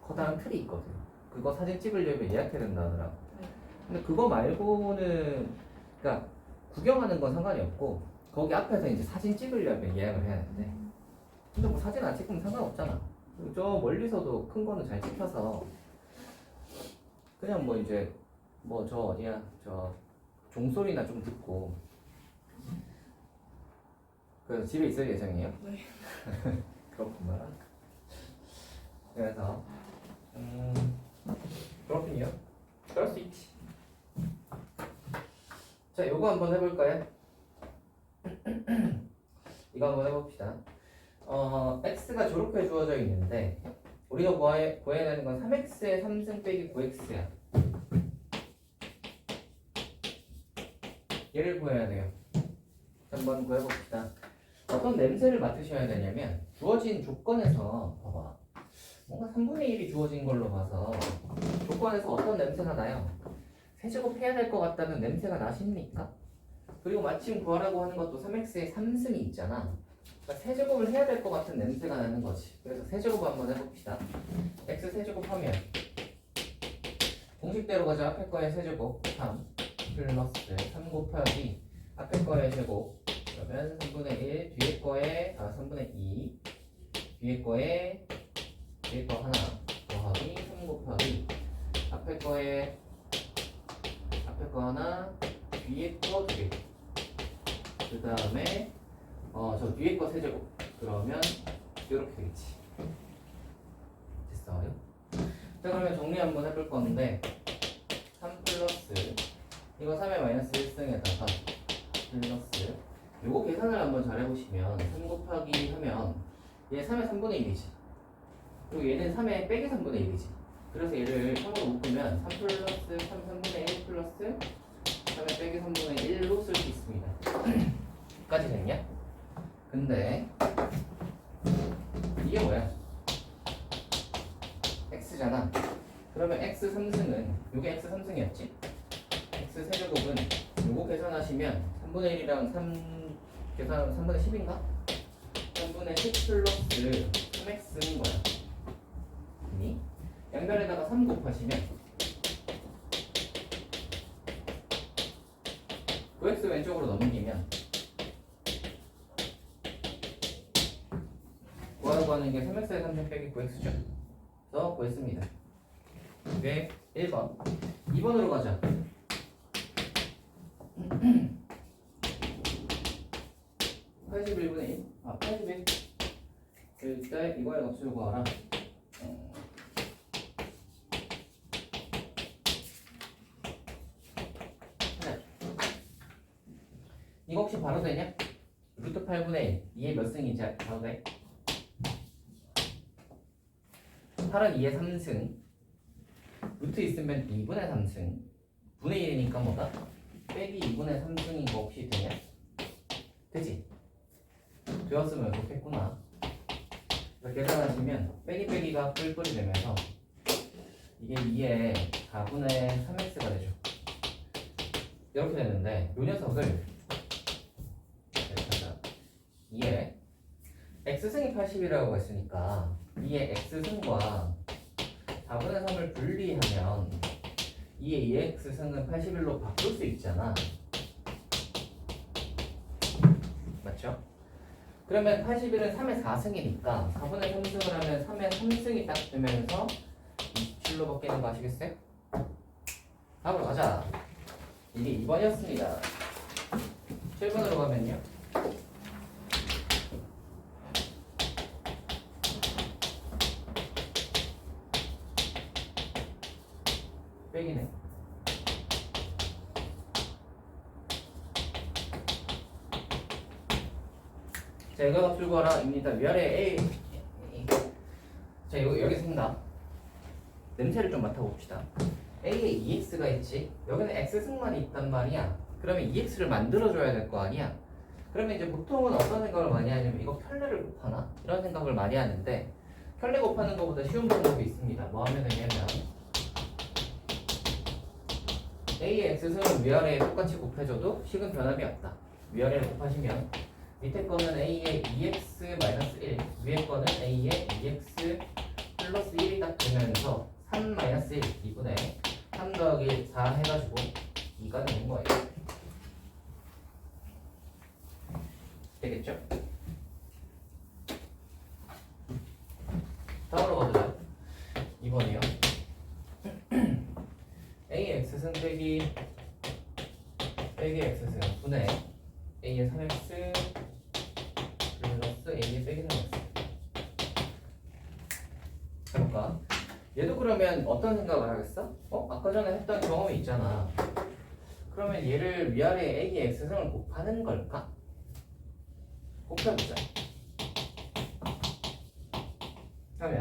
커다란 틀이 있거든. 그거 사진 찍으려면 예약해야 된다 하더라. 네. 근데 그거 말고는 그러니까 구경하는 건 상관이 없고 거기 앞에서 이제 사진 찍으려면 예약을 해야 되는데 근데 뭐 사진 안 찍으면 상관없잖아. 저 멀리서도 큰 거는 잘 찍혀서 그냥 뭐 이제 뭐 저 어디야 저 종소리나 좀 듣고 그래서 집에 있을 예정이에요? 네. 그렇구나. 그래서 그렇군요. 그럴 수 있지. 자, 요거 한번 해볼까요? 이거 한번 해봅시다. x가 저렇게 주어져 있는데 우리가 구해야 되는 건 3x의 3승 빼기 9x야. 얘를 구해야 돼요. 한번 구해봅시다. 어떤 냄새를 맡으셔야 되냐면 주어진 조건에서 봐봐. 뭔가 3분의 1이 주어진 걸로 봐서 조건에서 어떤 냄새가 나요? 세제곱 해야 될 것 같다는 냄새가 나십니까? 그리고 마침 구하라고 하는 것도 3x의 3승이 있잖아. 그러니까 세제곱을 해야 될 것 같은 냄새가 나는 거지. 그래서 세제곱 한번 해봅시다. x 세제곱 하면 공식대로 가자. 앞에 거의 세제곱 3 플러스 3 곱하기 앞에 거의 제곱 그러면 3분의 1 뒤에 거에 3분의 2 뒤에 거에 뒤에 거 하나 더하기 3 곱하기 앞에 거 하나 뒤에 거 2개 그 다음에 저 뒤에 거 세제곱 그러면 이렇게 되겠지. 됐어요? 자 그러면 정리 한번 해볼 건데 3 플러스 이거 3의 마이너스 1승에다가 플러스 요거 계산을 한번 잘 해보시면 3 곱하기 하면 얘 3의 3분의 1이지 그리고 얘는 3의 빼기 3분의 1이지 그래서 얘를 3으로 묶으면 3 플러스 3 3분의 1 플러스 3의 빼기 3분의 1로 쓸 수 있습니다. 까지 됐냐? 근데 이게 뭐야? x잖아. 그러면 x 3승은 요게 x 3승이었지? x 세제곱은 요거 계산하시면 3분의 1이랑 3 계산하면 3분의 10인가? 3분의 10 플러스 3x인 거야. 아니? 양변에다가 3 곱하시면 9x 왼쪽으로 넘기면 구하라고 하는 게 3x의 3승 빼기 9x죠. 그래서 구했습니다. 이게 1번. 2번으로 가자. 81분의 1. 81. 일단 이거의 값을 구하라. 이거 혹시 바로 되냐? 루트 8분의 1. 2의 몇 승인지 바로 돼? 8은 2의 3승. 루트 있으면 2분의 3승. 분의 1이니까 뭐다? 빼기 2분의 3승인 거 혹시 되냐? 되지? 되었으면 좋겠구나. 계산하시면 빼기 빼기가 뿔뿔이 되면서 이게 2의 4분의 3x가 되죠. 이렇게 되는데 이 녀석을 2의 x승이 80이라고 했으니까 2의 x승과 4분의 3을 분리하면 2의 2x승은 81로 바꿀 수 있잖아. 맞죠? 그러면 81은 3의 4승이니까 4분의 3승을 하면 3의 3승이 딱 되면서 27로 바뀌는 거 아시겠어요? 다음으로 가자. 이게 2번이었습니다. 7번으로 가면요. 빼기네. 자, 이거 값을 구하라 입니다. 위아래 A. 자, 이거 여기 생각. 냄새를 좀 맡아봅시다. A에 2x가 있지. 여기는 x승만 있단 말이야. 그러면 2x를 만들어줘야 될 거 아니야. 그러면 이제 보통은 어떤 생각을 많이 하냐면 이거 편례를 곱하나? 이런 생각을 많이 하는데 편례 곱하는 것보다 쉬운 방법이 있습니다. 뭐 하면 되냐면 A의 x승은 위아래에 똑같이 곱해줘도 식은 변함이 없다. 위아래를 곱하시면 밑에 거는 A의 2x-1, 위에 거는 A의 2x 플러스 1이 딱 되면서 3-1, 2분의 3 더하기 4 해가지고 2가 되는 거예요. 되겠죠? 다음으로 가보자. 2번이요. A의 x승 빼기 x승 분의 A의 3x 플러스 A의 빼기 3x. 해볼까? 얘도 그러면 어떤 생각을 하겠어? 아까 전에 했던 경험이 있잖아. 그러면 얘를 위아래 A의 x승을 곱하는 걸까? 곱해보자. 하면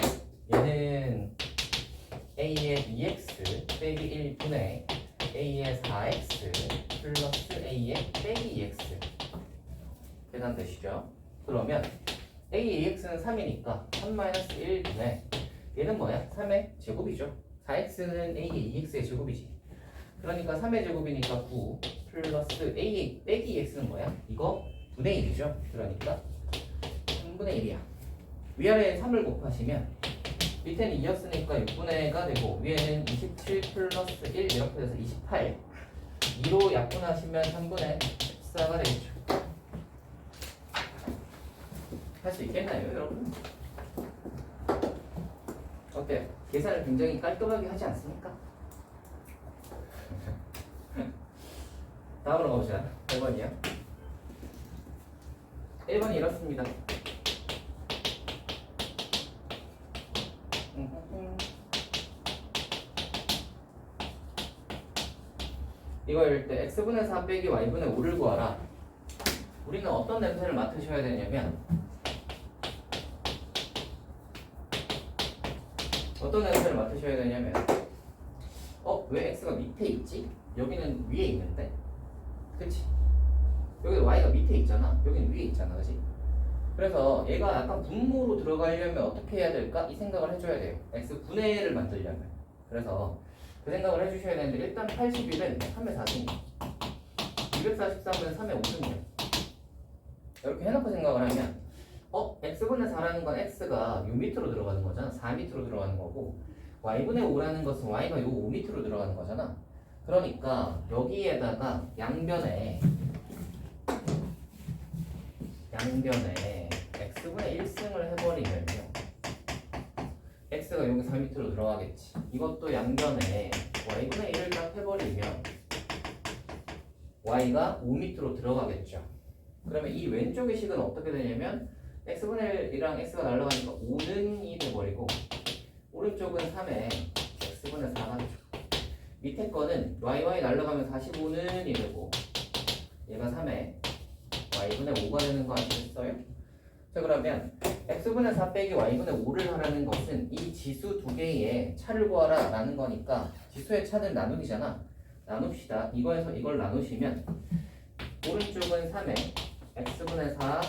얘는 A의 2x 빼기 1분의 A의 4x 플러스 A의 빼기 2x 계산되시죠? 그러면 A의 2x는 3이니까 3-1분의 얘는 뭐야? 3의 제곱이죠. 4x는 A의 2x의 제곱이지. 그러니까 3의 제곱이니까 9 플러스 A의 빼기 2x는 뭐야? 이거 분의 1이죠. 그러니까 3분의 1이야. 위아래에 3을 곱하시면 밑에는 2였으니까 6분의가 되고 위에는 27 플러스 1 이렇게 돼서 28. 2로 약분하시면 3분의 14가 되겠죠. 할 수 있겠나요, 여러분? 어때요? 계산을 굉장히 깔끔하게 하지 않습니까? 다음으로 가보자. 1번이요. 1번이 이렇습니다. 이걸 때 x분의 4 빼기 y분의 5를 구하라. 우리는 어떤 냄새를 맡으셔야 되냐면 어떤 냄새를 맡으셔야 되냐면 왜 x가 밑에 있지? 여기는 위에 있는데? 그치? 여기 y가 밑에 있잖아. 여기는 위에 있잖아. 그치? 그래서 얘가 약간 분모로 들어가려면 어떻게 해야 될까? 이 생각을 해줘야 돼요. x분의 1을 만들려면. 그래서 그 생각을 해주셔야 되는데 일단 81은 3의 4승이야. 243분의 3의 5승이야. 이렇게 해놓고 생각을 하면 x분의 4라는 건 x가 요 밑으로 들어가는 거잖아. 4 밑으로 들어가는 거고 y분의 5라는 것은 y가 요 5 밑으로 들어가는 거잖아. 그러니까 여기에다가 양변에 x분의 1승을 해버리면요 x가 여기 4 밑으로 들어가겠지. 이것도 양변에 y분의 1을 딱 해버리면 y가 5 밑으로 들어가겠죠. 그러면 이 왼쪽의 식은 어떻게 되냐면 x분의 1이랑 x가 날라가니까 5는이 돼버리고 오른쪽은 3에 x분의 4가 되죠. 밑에 거는 y 날라가면 45는이 되고 얘가 3에 y분의 5가 되는 거 아시겠어요? 자 그러면 x분의 4 빼기 y분의 5를 하라는 것은 이 지수 두 개의 차를 구하라 라는 거니까 지수의 차는 나누기잖아. 나눕시다. 이거에서 이걸 나누시면 오른쪽은 3에 x분의 4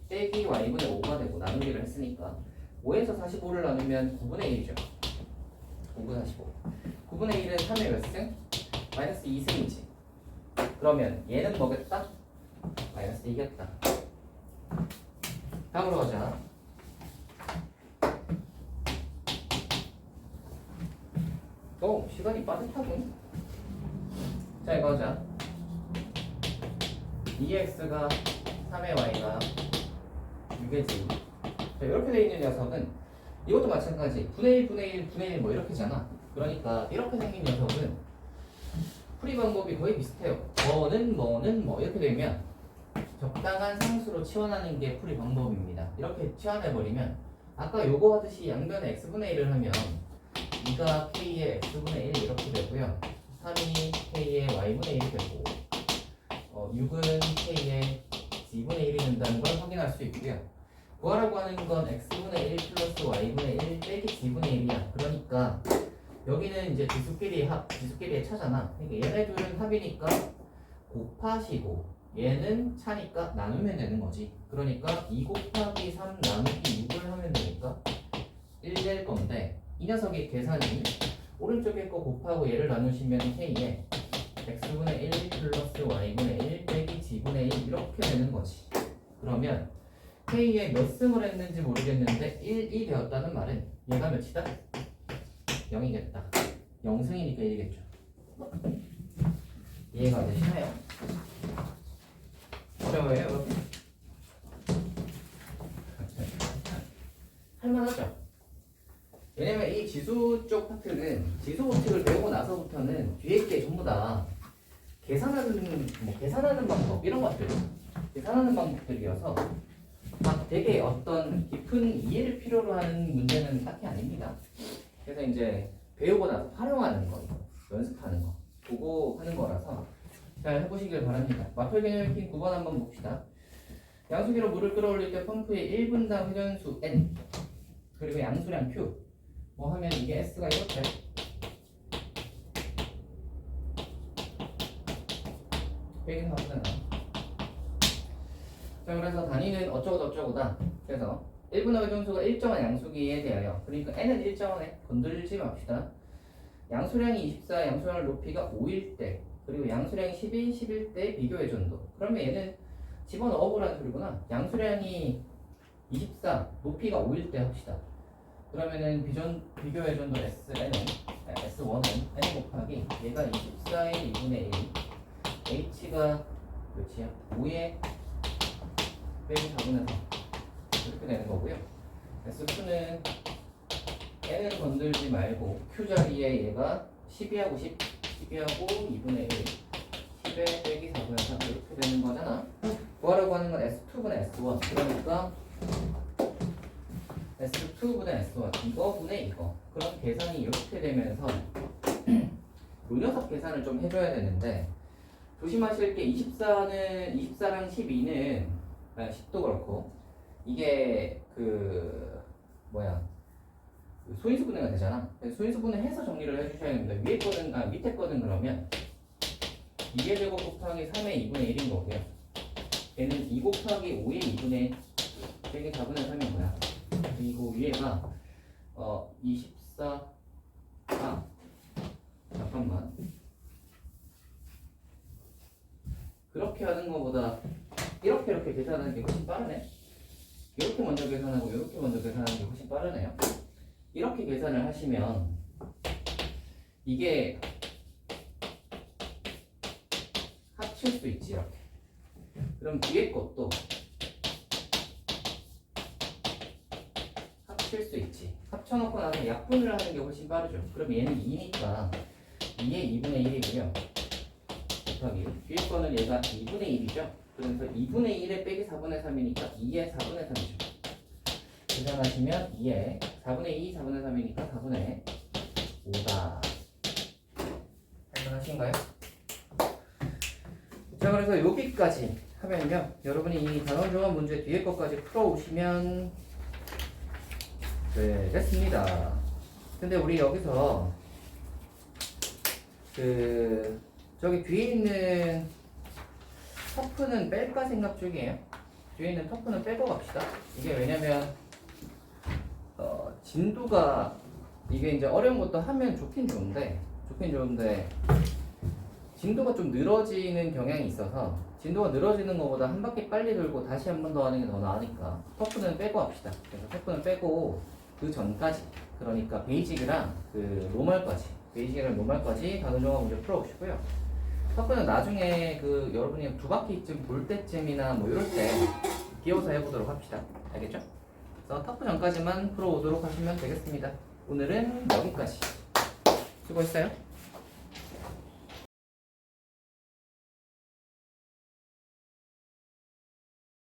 빼기 y분의 5가 되고 나누기를 했으니까 5에서 45를 나누면 9분의 1이죠. 9분 45. 9분의 1은 3의 몇 승? 마이너스 2승이지. 그러면 얘는 뭐겠다? 마이너스 2겠다. 다음으로 가자. 시간이 빠듯하군. 자 이거 하자. 2x가 3의 y가 6이지. 자 이렇게 돼 있는 녀석은 이것도 마찬가지. 분의 1, 분의 1, 분의 1 뭐 이렇게잖아. 그러니까 이렇게 생긴 녀석은 풀이 방법이 거의 비슷해요. 뭐는 뭐 이렇게 되면 적당한 상수로 치환하는 게 풀이 방법입니다. 이렇게 치환해버리면 아까 요거 하듯이 양변에 x분의 1을 하면 2가 k의 x분의 1 이렇게 되고요. 3이 k의 y분의 1이 되고 6은 k의 g분의 1이 된다는 걸 확인할 수 있고요. 구하라고 하는 건 x분의 1 플러스 y분의 1 빼기 g분의 1이야. 그러니까 여기는 이제 지수끼리의 합, 지수끼리의 차잖아. 그러니까 얘네 둘은 합이니까 곱하시고 얘는 차니까 나누면 되는 거지. 그러니까 2 곱하기 3 나누기 6을 하면 되니까 1 될 건데 이 녀석의 계산이 오른쪽에 거 곱하고 얘를 나누시면 k에 x분의 1 플러스 y분의 1 빼기 g분의 1 이렇게 되는 거지. 그러면 k에 몇 승을 했는지 모르겠는데 1이 되었다는 말은 얘가 몇이다? 0이겠다. 0승이니까 1이겠죠. 이해가 되시나요? 어려워요 여러분? 할만하죠? 왜냐면 이 지수 쪽 파트는 지수 법칙을 배우고 나서부터는 뒤에 게 전부 다 계산하는 방법 이런 것들 계산하는 방법들이어서 막 되게 어떤 깊은 이해를 필요로 하는 문제는 딱히 아닙니다. 그래서 이제 배우고 나서 활용하는 거, 연습하는 거, 보고 하는 거라서 잘 해보시길 바랍니다. 마플 개념 핀 9번 한번 봅시다. 양수기로 물을 끌어올릴 때 펌프의 1분당 회전수 n 그리고 양수량 q 뭐 하면 이게 s가 이렇게 빼긴 하잖아. 자 그래서 단위는 어쩌고저쩌고다. 그래서 1분의 회전수가 일정한 양수기에 대하여 그러니까 n은 일정하네. 건들지 맙시다. 양수량이 24, 양수량 높이가 5일 때 그리고 양수량이 12, 11 때 비교 회전도. 그러면 얘는 집어넣어보라는 소리구나. 양수량이 24, 높이가 5일 때 합시다. 그러면은 비교 회전도 S1은 n 곱하기 얘가 24의 2분의 1 h가 몇이야? 5의 빼기 4분의 4 이렇게 되는 거고요. S2는 n을 건들지 말고 q 자리에 얘가 12하고 10, 12하고 2분의 1 10에 빼기 4분의 4 이렇게 되는 거잖아. 구하라고 하는 건 S2분의 S1 그러니까 S2분의 S1 이거분의 이거 그럼 계산이 이렇게 되면서 요 녀석 계산을 좀 해줘야 되는데 조심하실 게 24랑 12는 10도 그렇고 이게 소인수분해가 되잖아. 소인수분해 해서 정리를 해주셔야 됩니다. 밑에 거는 그러면 2의 제곱 곱하기 3의 2분의 1인 거고요. 얘는 2 곱하기 5의 2분의 빼기 4분의 3이 뭐야? 그리고 위에가 24 잠깐만 그렇게 하는 것보다 이렇게 계산하는 게 훨씬 빠르네. 이렇게 먼저 계산하고 이렇게 먼저 계산하는 게 훨씬 빠르네요. 이렇게 계산을 하시면 이게 합칠 수 있지. 이렇게. 그럼 뒤에 것도 합칠 수 있지. 합쳐놓고 나서 약분을 하는 게 훨씬 빠르죠. 그럼 얘는 2니까 2의 2분의 1이고요. 곱하기 뒤에 거는 얘가 2분의 1이죠. 그래서 2분의 1에 빼기 4분의 3이니까 2의 4분의 3이죠. 계산하시면 2의 4분의 2, 4분의 3이니까 4분의 5다. 할만하신가요? 자, 그래서 여기까지 하면요, 여러분이 이 단원조합 문제 뒤에 것까지 풀어오시면 되겠습니다. 근데 우리 여기서 저기 뒤에 있는 터프는 뺄까 생각 중이에요. 뒤에 있는 터프는 빼고 갑시다. 이게 왜냐면 진도가 이게 이제 어려운 것도 하면 좋긴 좋은데 진도가 좀 늘어지는 경향이 있어서 진도가 늘어지는 것보다 한 바퀴 빨리 돌고 다시 한 번 더 하는 게 더 나으니까 터프는 빼고 합시다. 그래서 터프는 빼고 그 전까지, 그러니까 베이직이랑 노멀까지 단원조합 문제 풀어보시고요. 터프는 나중에 여러분이 두 바퀴쯤 볼 때쯤이나 뭐 이럴 때 기어서 해보도록 합시다. 알겠죠? 그래서 터프 전까지만 풀어오도록 하시면 되겠습니다. 오늘은 여기까지. 수고했어요.